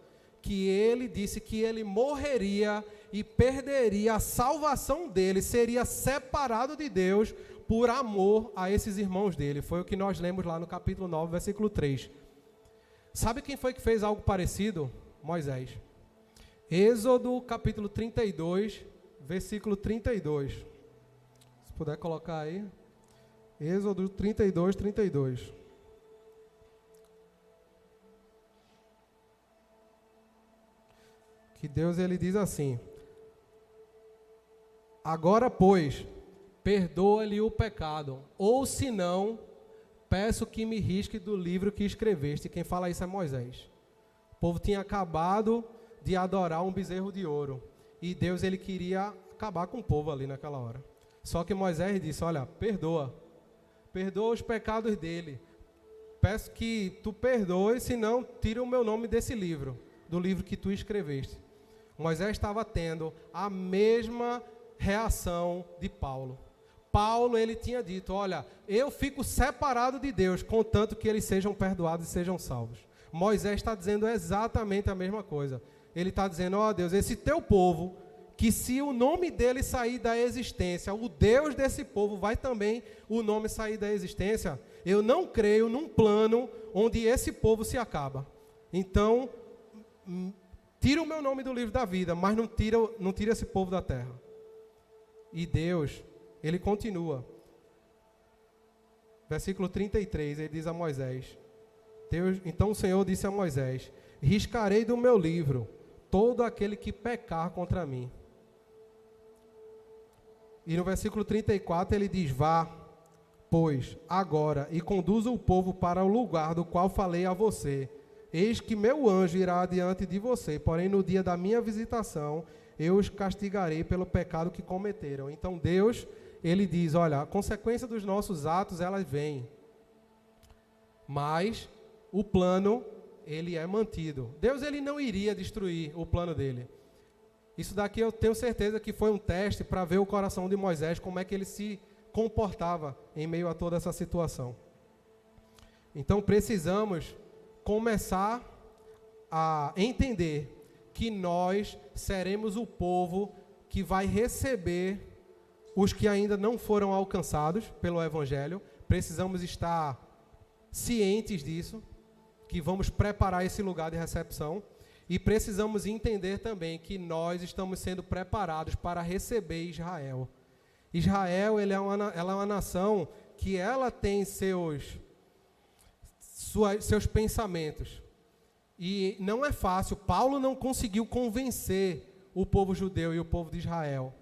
S2: que ele disse que ele morreria e perderia a salvação dele, seria separado de Deus por amor a esses irmãos dele. Foi o que nós lemos lá no capítulo 9, versículo 3. Sabe quem foi que fez algo parecido? Moisés. Êxodo capítulo 32, versículo 32. Se puder colocar aí. Êxodo 32, 32. Que Deus ele diz assim: agora, pois, perdoa-lhe o pecado, ou se não, peço que me risque do livro que escreveste. Quem fala isso é Moisés. O povo tinha acabado de adorar um bezerro de ouro. E Deus ele queria acabar com o povo ali naquela hora. Só que Moisés disse, olha, perdoa os pecados dele. Peço que tu perdoes, senão tira o meu nome desse livro, do livro que tu escreveste. Moisés estava tendo a mesma reação de Paulo. Paulo, ele tinha dito, olha, eu fico separado de Deus, contanto que eles sejam perdoados e sejam salvos. Moisés está dizendo exatamente a mesma coisa. Ele está dizendo, ó Deus, esse teu povo, que se o nome dele sair da existência, o Deus desse povo vai também o nome sair da existência. Eu não creio num plano onde esse povo se acaba. Então, tira o meu nome do livro da vida, mas não tira esse povo da terra. E Deus, ele continua. Versículo 33, ele diz a Moisés, então o Senhor disse a Moisés, riscarei do meu livro todo aquele que pecar contra mim. E no versículo 34 ele diz, vá, pois, agora, e conduza o povo para o lugar do qual falei a você. eis que meu anjo irá adiante de você, porém no dia da minha visitação eu os castigarei pelo pecado que cometeram. Então Deus, ele diz, olha, a consequência dos nossos atos, elas vêm, mas o plano, ele é mantido. Deus, ele não iria destruir o plano dele. Isso daqui eu tenho certeza que foi um teste para ver o coração de Moisés, como é que ele se comportava em meio a toda essa situação. Então precisamos começar a entender que nós seremos o povo que vai receber os que ainda não foram alcançados pelo Evangelho. Precisamos estar cientes disso, que vamos preparar esse lugar de recepção. E precisamos entender também que nós estamos sendo preparados para receber Israel. Israel, ela é uma nação que ela tem seus pensamentos. E não é fácil. Paulo não conseguiu convencer o povo judeu e o povo de Israel.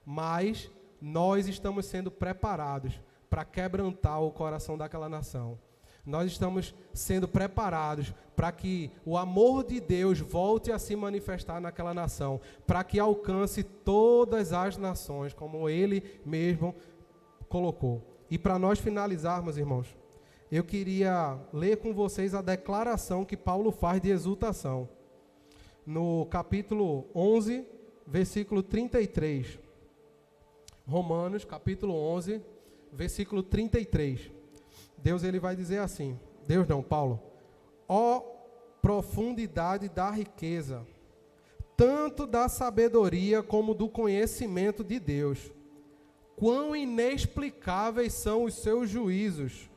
S2: Mas nós estamos sendo preparados para quebrantar o coração daquela nação. Nós estamos sendo preparados para que o amor de Deus volte a se manifestar naquela nação, para que alcance todas as nações, como Ele mesmo colocou. E para nós finalizarmos, irmãos, eu queria ler com vocês a declaração que Paulo faz de exultação. No capítulo 11, versículo 33. Romanos, capítulo 11, versículo 33. Deus, ele vai dizer assim, Deus não, Paulo, ó profundidade da riqueza, tanto da sabedoria como do conhecimento de Deus, quão inexplicáveis são os seus juízos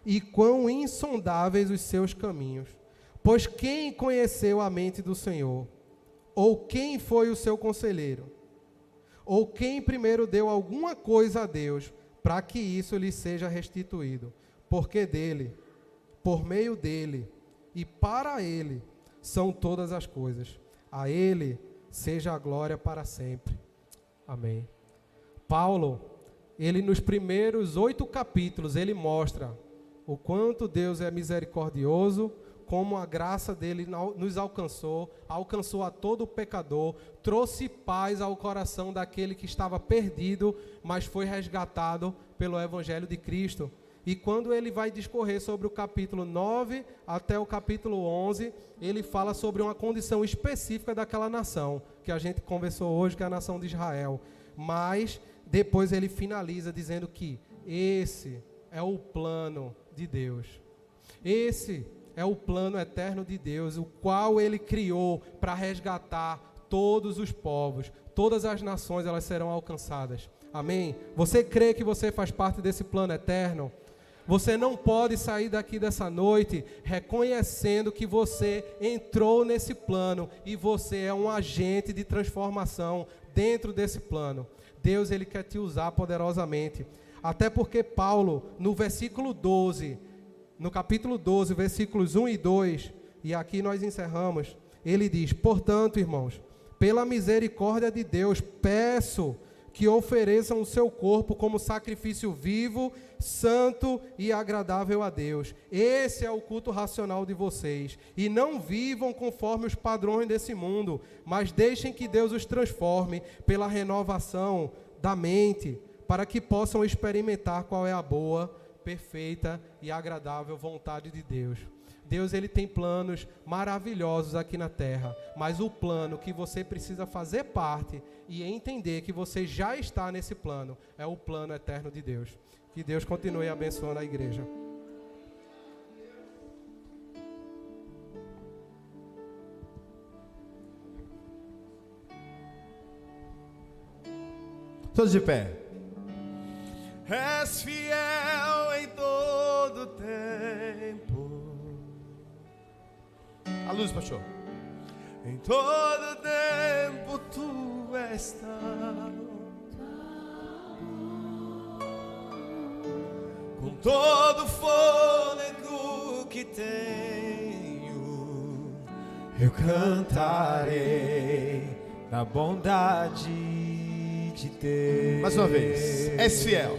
S2: e quão insondáveis os seus caminhos. Pois quem conheceu a mente do Senhor? Ou quem foi o seu conselheiro? Ou quem primeiro deu alguma coisa a Deus, para que isso lhe seja restituído? Porque dele, por meio dele e para ele são todas as coisas. A ele seja a glória para sempre. Amém. Paulo, ele nos primeiros 8 capítulos, ele mostra o quanto Deus é misericordioso, como a graça dele nos alcançou a todo pecador, trouxe paz ao coração daquele que estava perdido, mas foi resgatado pelo Evangelho de Cristo. E quando ele vai discorrer sobre o capítulo 9 até o capítulo 11, ele fala sobre uma condição específica daquela nação, que a gente conversou hoje, que é a nação de Israel. Mas depois ele finaliza dizendo que esse é o plano de Deus. Esse é o plano eterno de Deus, o qual ele criou para resgatar todos os povos, todas as nações, elas serão alcançadas. Amém? Você crê que você faz parte desse plano eterno? Você não pode sair daqui dessa noite reconhecendo que você entrou nesse plano e você é um agente de transformação dentro desse plano. Deus, ele quer te usar poderosamente. Até porque Paulo, no versículo 12, no capítulo 12, versículos 1 e 2, e aqui nós encerramos, ele diz: portanto, irmãos, pela misericórdia de Deus, peço que ofereçam o seu corpo como sacrifício vivo, santo e agradável a Deus. Esse é o culto racional de vocês. E não vivam conforme os padrões desse mundo, mas deixem que Deus os transforme pela renovação da mente, para que possam experimentar qual é a boa, perfeita e agradável vontade de Deus. Deus, ele tem planos maravilhosos aqui na terra, mas o plano que você precisa fazer parte e entender que você já está nesse plano é o plano eterno de Deus. Que Deus continue abençoando a igreja.
S1: Todos de pé. És fiel em todo tempo. A luz, pastor. Em todo tempo tu estás. Com todo fôlego que tenho, eu cantarei na bondade de Deus. Mais uma vez. És fiel.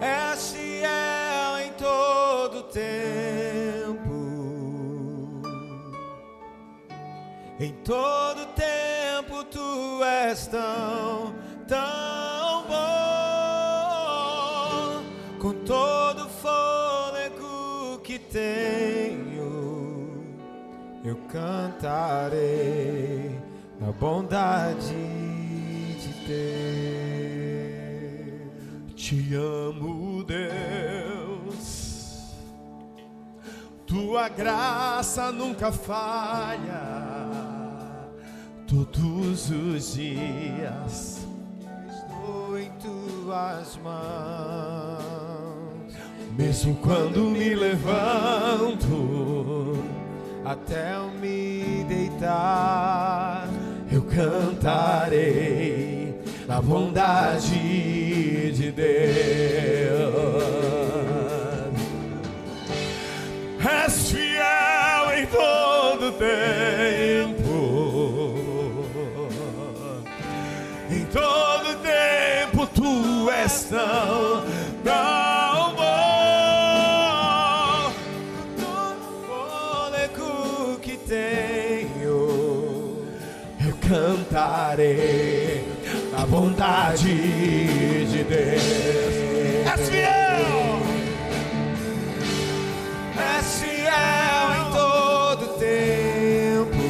S1: És fiel em todo tempo.
S3: Em todo tempo tu és tão, tão bom. Com todo fôlego que tenho, eu cantarei a bondade de Deus.
S1: Te amo, Deus, tua graça nunca falha. Todos os dias
S3: Estou em tuas mãos,
S1: mesmo quando me levanto,
S3: até eu me deitar,
S1: eu cantarei a bondade de Deus. És fiel em todo tempo, em todo tempo tu és tão, tão bom.
S3: com todo fôlego que tenho,
S1: Eu cantarei a bondade de Deus. És fiel,
S3: és fiel em todo tempo,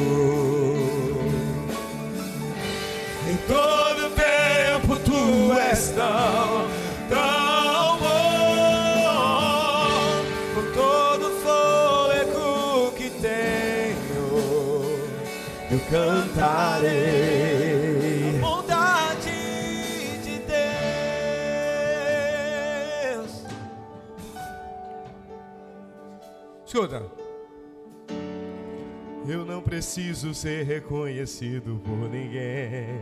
S1: em todo tempo tu és tão, tão bom.
S3: com todo fôlego que tenho,
S1: Eu cantarei
S3: a bondade de Deus.
S1: Escuta. Eu não preciso ser reconhecido por ninguém.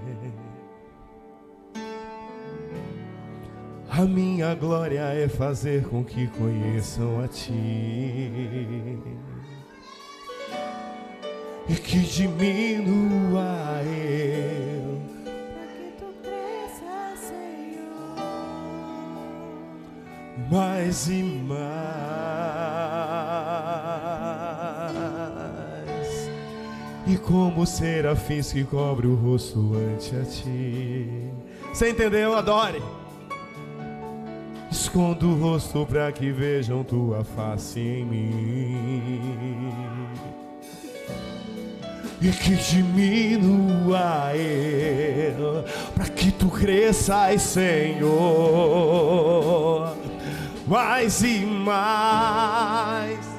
S1: A minha glória é fazer com que conheçam a Ti e que diminua eu,
S4: Para que tu cresças, Senhor.
S1: mais e mais. E como serafins que cobre o rosto ante a Ti. Você entendeu? Adore. Escondo o rosto para que vejam Tua face em mim e que diminua eu, para que Tu cresças, Senhor, mais e mais.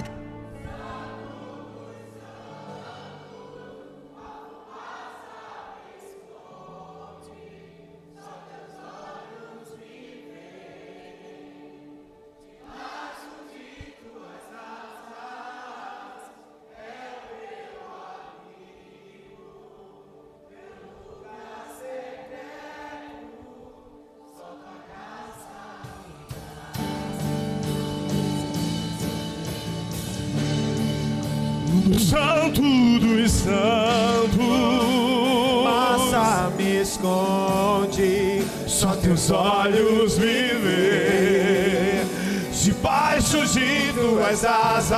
S1: Santo dos santos,
S3: Passa, me esconde,
S1: só Teus olhos me vê, debaixo de Tuas asas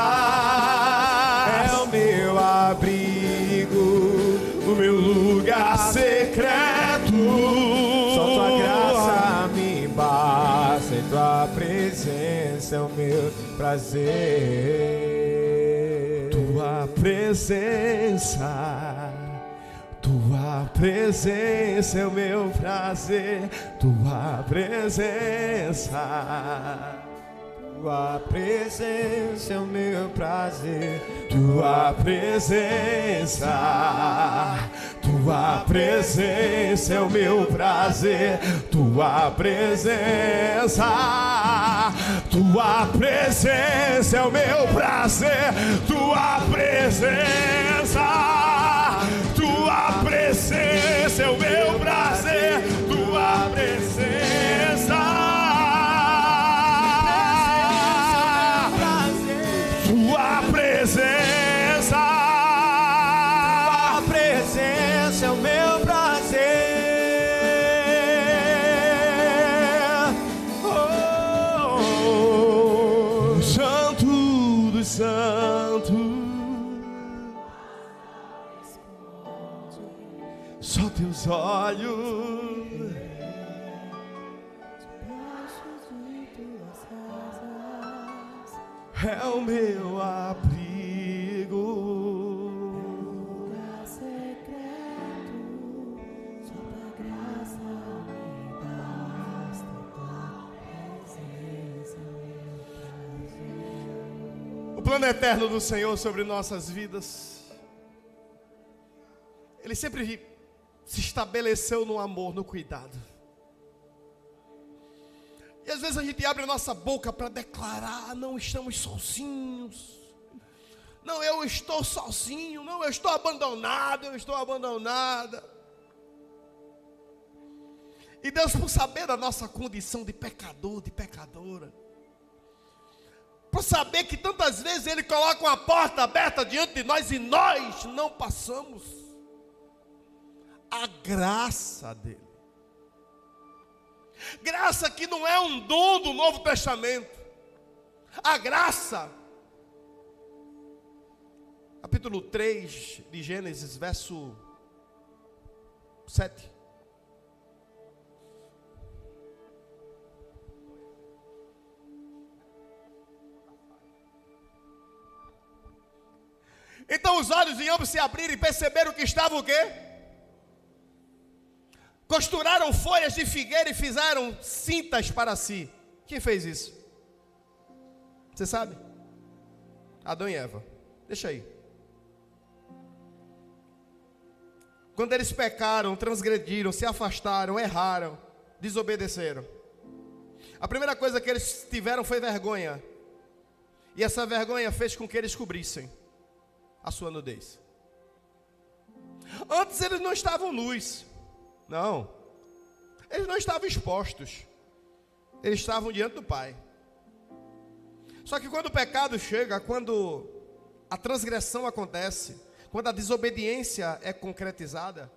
S3: é o meu abrigo,
S1: o meu lugar secreto.
S3: só tua graça me basta, em tua presença é o meu prazer.
S1: Tua presença é o meu prazer. Tua presença.
S3: Tua presença é o meu prazer.
S1: Tua presença. Tua presença é o meu prazer. Tua presença. Tua presença é o meu prazer. Tua presença. Tua presença é o meu prazer. Tua presença. Tua presença.
S3: Tua presença é o meu prazer.
S1: Santo dos santos, Só teus olhos
S4: Debaixo de tuas asas,
S1: é o meu abrigo.
S4: lugar secreto, só tua graça me basta, tua presença me prazer.
S1: O plano eterno do Senhor sobre nossas vidas, Ele sempre se estabeleceu no amor, no cuidado. E às vezes a gente abre a nossa boca para declarar: não estamos sozinhos. Não, eu estou sozinho. Não, eu estou abandonado. Eu estou abandonada. E Deus, por saber da nossa condição de pecador, de pecadora, por saber que tantas vezes Ele coloca uma porta aberta diante de nós e nós não passamos, a graça dele. Graça que não é um dom do Novo Testamento. A graça, capítulo 3 de Gênesis, verso 7. Então os olhos de ambos se abriram e perceberam que estava o quê? Costuraram folhas de figueira e fizeram cintas para si. Quem fez isso? Você sabe? Adão e Eva. Deixa aí. Quando eles pecaram, transgrediram, se afastaram, erraram, desobedeceram, a primeira coisa que eles tiveram foi vergonha. E essa vergonha fez com que eles cobrissem a sua nudez. Antes eles não estavam nus. Não, eles não estavam expostos. Eles estavam diante do Pai. Só que quando o pecado chega, quando a transgressão acontece, quando a desobediência é concretizada,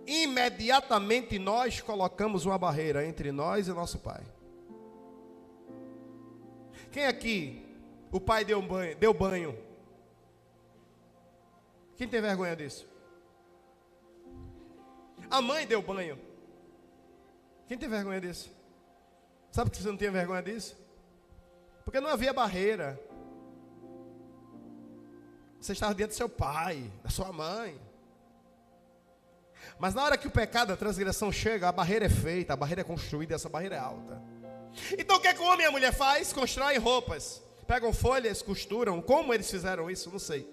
S1: imediatamente nós colocamos uma barreira entre nós e nosso Pai. Quem aqui, o pai deu banho? Quem tem vergonha disso? A mãe deu banho. Quem tem vergonha disso? Sabe por que você não tem vergonha disso? Porque não havia barreira. Você estava diante do seu pai, da sua mãe. Mas na hora que o pecado, a transgressão chega, a barreira é feita, a barreira é construída, essa barreira é alta. Então o que é que o homem e a mulher faz? Constroem roupas, pegam folhas, costuram. Como eles fizeram isso? Não sei.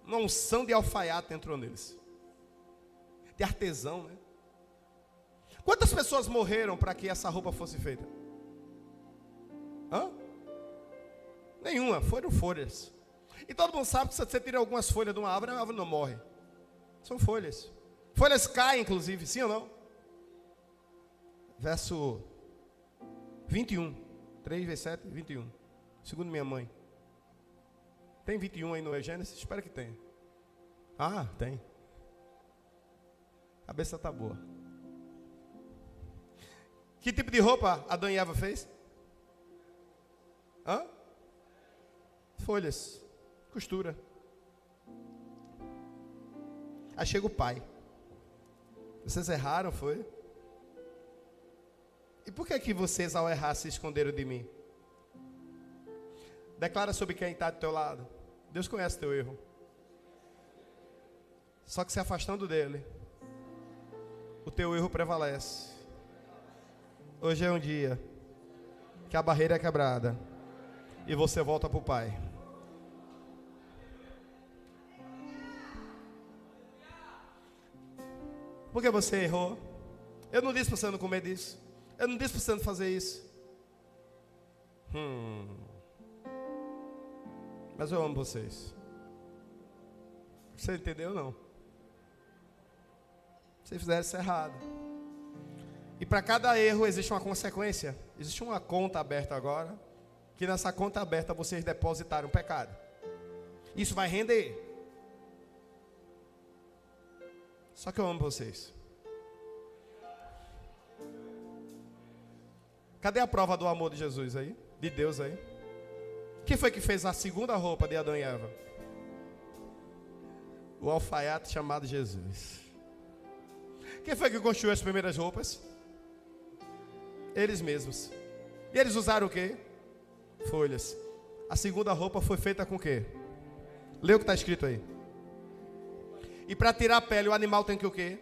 S1: Uma unção de alfaiate entrou neles. De artesão, né? Quantas pessoas morreram para que essa roupa fosse feita? Hã? Nenhuma, foram folhas. E todo mundo sabe que se você tira algumas folhas de uma árvore, a árvore não morre. São folhas. Folhas caem, inclusive, sim ou não? Verso 21. 3 vezes 7, 21. Segundo minha mãe. Tem 21 aí no Gênesis? Espero que tenha. Ah, tem. A cabeça está boa. Que tipo de roupa Adão e Eva fez? Hã? Folhas. Costura. Aí chega o pai. Vocês erraram, foi? E por que vocês, ao errar, se esconderam de mim? Declara sobre quem está do teu lado. Deus conhece teu erro. Só que se afastando dele, o teu erro prevalece. Hoje é um dia que a barreira é quebrada e você volta para o Pai. Por que você errou? Eu não disse para você não comer disso. Eu não disse para você não fazer isso. Mas eu amo vocês. Você entendeu ou não? Se fizeram isso errado. E para cada erro existe uma consequência. Existe uma conta aberta agora. Que nessa conta aberta vocês depositaram pecado. Isso vai render. Só que eu amo vocês. Cadê a prova do amor de Jesus aí? De Deus aí? Quem foi que fez a segunda roupa de Adão e Eva? O alfaiate chamado Jesus. Quem foi que construiu as primeiras roupas? Eles mesmos. E eles usaram o quê? Folhas. A segunda roupa foi feita com o quê? Lê o que está escrito aí. E para tirar a pele, o animal tem que o quê?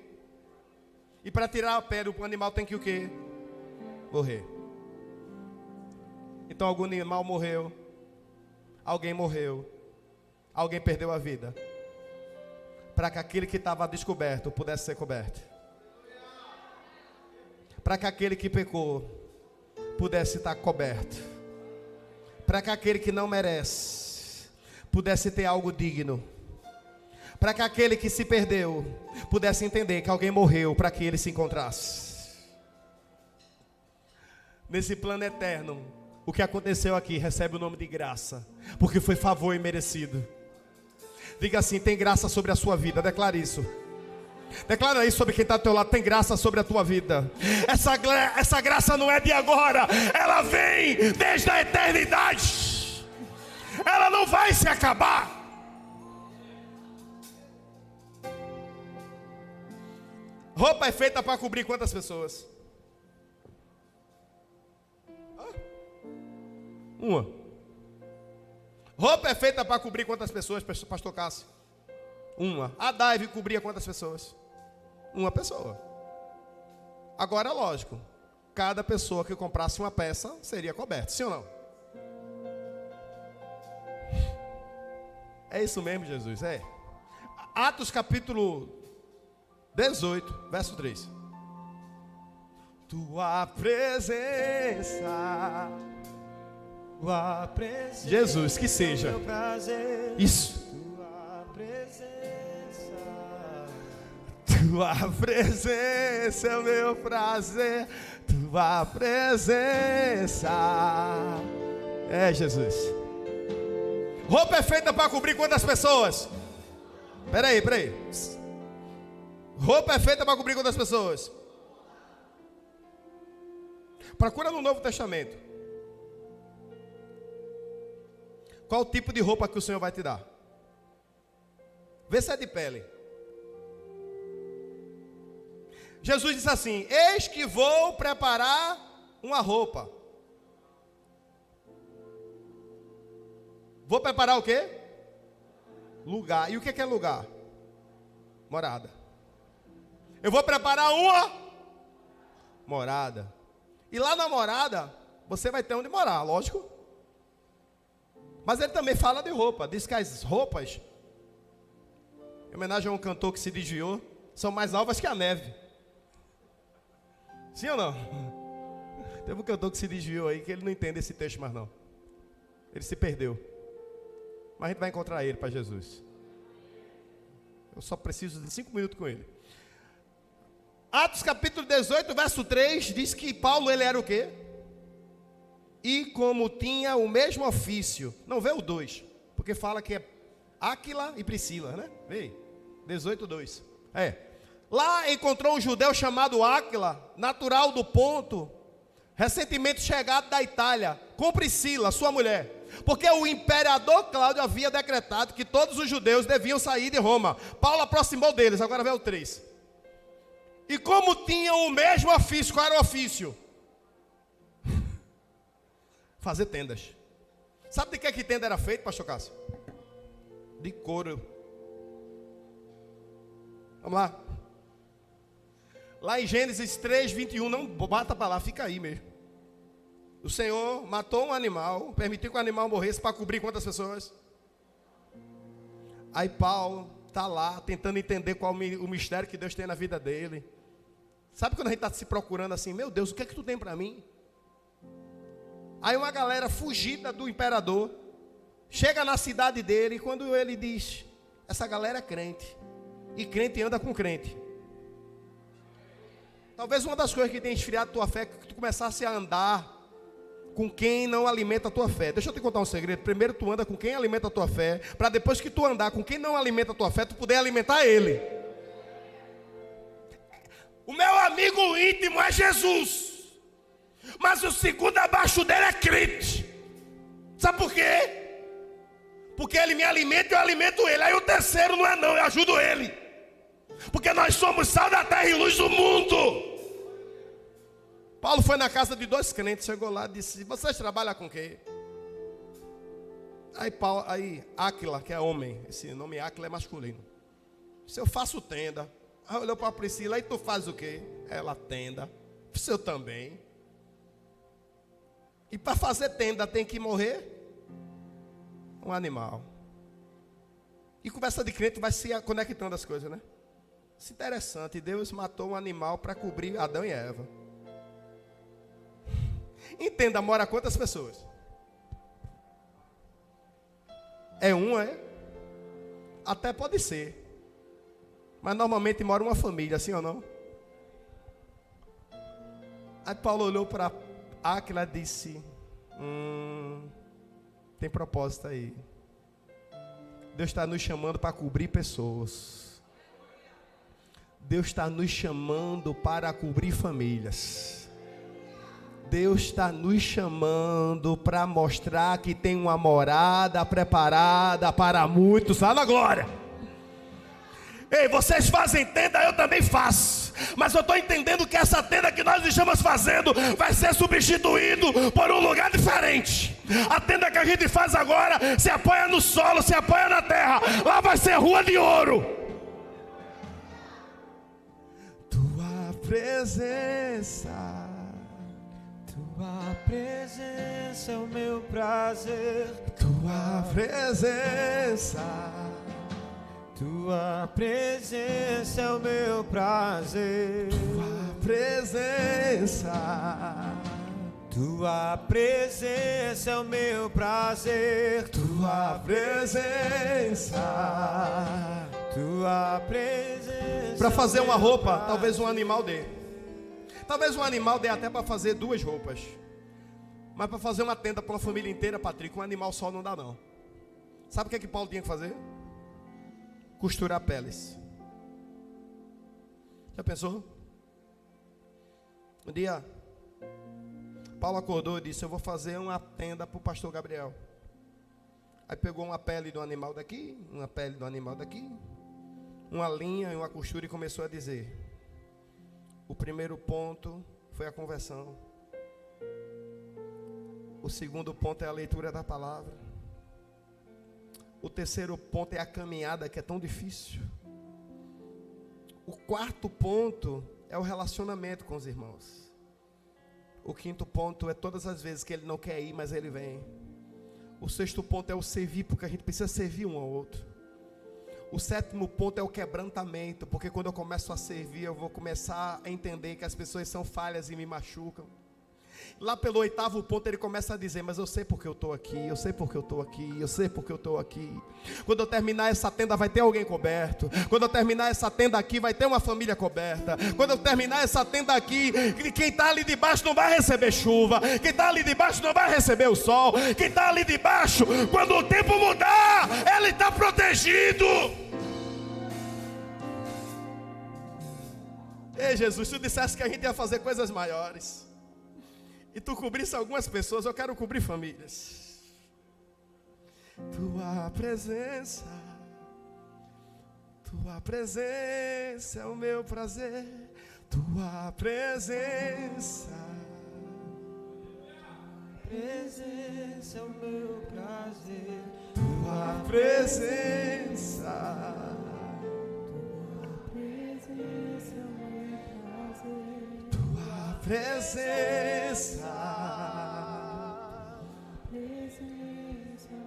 S1: E para tirar a pele, o animal tem que o quê? Morrer. Então algum animal morreu. Alguém morreu. Alguém perdeu a vida. Para que aquele que estava descoberto pudesse ser coberto. Para que aquele que pecou pudesse estar coberto. Para que aquele que não merece pudesse ter algo digno. Para que aquele que se perdeu pudesse entender que alguém morreu para que ele se encontrasse. Nesse plano eterno, o que aconteceu aqui recebe o nome de graça, porque foi favor imerecido. Diga assim: tem graça sobre a sua vida. Declare isso. Declara isso sobre quem está ao teu lado. Tem graça sobre a tua vida. Essa graça não é de agora, ela vem desde a eternidade. Ela não vai se acabar. Roupa é feita para cobrir quantas pessoas? Uma. Roupa é feita para cobrir quantas pessoas, pastor Cássio? Uma. A Daive cobria quantas pessoas? Uma pessoa. Agora, lógico, cada pessoa que comprasse uma peça seria coberta, sim ou não? É isso mesmo, Jesus, é. Atos capítulo 18, verso 3. Tua presença, Jesus, que seja isso. Tua presença é o meu prazer. Tua presença. É, Jesus. Roupa é feita para cobrir quantas pessoas? Peraí. Roupa é feita para cobrir quantas pessoas? Procura no Novo Testamento. Qual o tipo de roupa que o Senhor vai te dar? Vê se é de pele. Jesus disse assim: eis que vou preparar uma roupa. Vou preparar o quê? Lugar. E o que é lugar? Morada. Eu vou preparar uma morada. E lá na morada, você vai ter onde morar, lógico. Mas ele também fala de roupa. Diz que as roupas, em homenagem a um cantor que se desviou, são mais alvas que a neve. Sim ou não? Teve um cantor que se desviou aí, que ele não entende esse texto mais não. Ele se perdeu. Mas a gente vai encontrar ele para Jesus. Eu só preciso de 5 minutos com ele. Atos capítulo 18, verso 3, diz que Paulo, ele era o quê? E como tinha o mesmo ofício. Não vê o 2, porque fala que é Áquila e Priscila, né? Vê, 18, 2. Lá encontrou um judeu chamado Áquila, natural do Ponto, recentemente chegado da Itália, com Priscila, sua mulher. Porque o imperador Cláudio havia decretado que todos os judeus deviam sair de Roma. Paulo aproximou deles, agora vê o 3. E como tinham o mesmo ofício, qual era o ofício? Fazer tendas. Sabe de que tenda era feita, pastor Cássio? De couro. Vamos lá. Lá em Gênesis 3, 21, não bata para lá, fica aí mesmo. O Senhor matou um animal, permitiu que o animal morresse para cobrir quantas pessoas? Aí Paulo está lá tentando entender qual o mistério que Deus tem na vida dele. Sabe quando a gente está se procurando assim, meu Deus, o que é que tu tem para mim? Aí uma galera fugida do imperador chega na cidade dele, e quando ele diz, essa galera é crente, e crente anda com crente. Talvez uma das coisas que tem esfriado a tua fé é que tu começasse a andar com quem não alimenta a tua fé. Deixa eu te contar um segredo. Primeiro tu anda com quem alimenta a tua fé, para depois que tu andar com quem não alimenta a tua fé, tu puder alimentar ele. O meu amigo íntimo é Jesus, mas o segundo abaixo dele é crente. Sabe por quê? Porque ele me alimenta e eu alimento ele. Aí o terceiro não é não, eu ajudo ele. Porque nós somos sal da terra e luz do mundo. Paulo foi na casa de 2 crentes, chegou lá e disse: vocês trabalham com o quê? Aí Áquila, que é homem, esse nome Áquila é masculino. Se eu faço tenda. Aí olhou para a Priscila: aí tu faz o quê? Ela: tenda. Se eu também. E para fazer tenda tem que morrer um animal. E conversa de crente vai se conectando as coisas, né? Isso é interessante. Deus matou um animal para cobrir Adão e Eva. Entenda, mora quantas pessoas? É uma, é? Até pode ser. Mas normalmente mora uma família, assim ou não? Aí Paulo olhou para Áquila e disse: tem propósito aí. Deus está nos chamando para cobrir pessoas. Deus está nos chamando para cobrir famílias. Deus está nos chamando para mostrar que tem uma morada preparada para muitos lá na glória. Ei, vocês fazem tenda, eu também faço. Mas eu estou entendendo que essa tenda que nós estamos fazendo vai ser substituído por um lugar diferente. A tenda que a gente faz agora se apoia no solo, se apoia na terra. Lá vai ser rua de ouro.
S3: Tua presença é o meu prazer.
S1: Tua presença.
S3: Tua presença é o meu prazer.
S1: Tua presença.
S3: Tua presença é o meu prazer.
S1: Tua presença.
S3: Tua presença.
S1: Para fazer uma roupa, talvez um animal dê. Talvez um animal dê até para fazer 2 roupas. Mas para fazer uma tenda para uma família inteira, Patrick, um animal só não dá não. Sabe o que Paulo tinha que fazer? Costurar peles. Já pensou? Um dia Paulo acordou e disse: eu vou fazer uma tenda para o pastor Gabriel. Aí pegou uma pele do animal daqui, uma pele do animal daqui, uma linha e uma costura, e começou a dizer: o primeiro ponto foi a conversão. O segundo ponto é a leitura da palavra. O terceiro ponto é a caminhada, que é tão difícil. O quarto ponto é o relacionamento com os irmãos. O quinto ponto é todas as vezes que ele não quer ir, mas ele vem. O sexto ponto é o servir, porque a gente precisa servir um ao outro. O sétimo ponto é o quebrantamento, porque quando eu começo a servir, eu vou começar a entender que as pessoas são falhas e me machucam. Lá pelo 8º ponto ele começa a dizer: mas eu sei porque eu estou aqui, eu sei porque eu estou aqui, eu sei porque eu estou aqui. Quando eu terminar essa tenda vai ter alguém coberto. Quando eu terminar essa tenda aqui vai ter uma família coberta. Quando eu terminar essa tenda aqui, quem está ali debaixo não vai receber chuva. Quem está ali debaixo não vai receber o sol. Quem está ali debaixo, quando o tempo mudar, ele está protegido. Ei Jesus, tu disseste que a gente ia fazer coisas maiores, e tu cobrisse algumas pessoas. Eu quero cobrir famílias. Tua presença é o meu prazer. Tua presença
S3: É o meu prazer.
S1: Tua presença. Tua presença.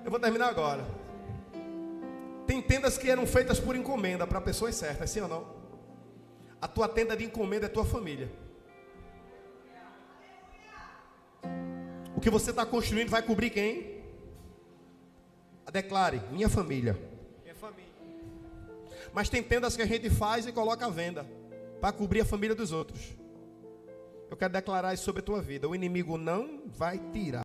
S1: Eu vou terminar agora. Tem tendas que eram feitas por encomenda para pessoas certas, sim ou não? A tua tenda de encomenda é tua família. O que você está construindo vai cobrir quem? Declare: minha família.
S3: Minha família.
S1: Mas tem tendas que a gente faz e coloca à venda para cobrir a família dos outros. Eu quero declarar isso sobre a tua vida: o inimigo não vai tirar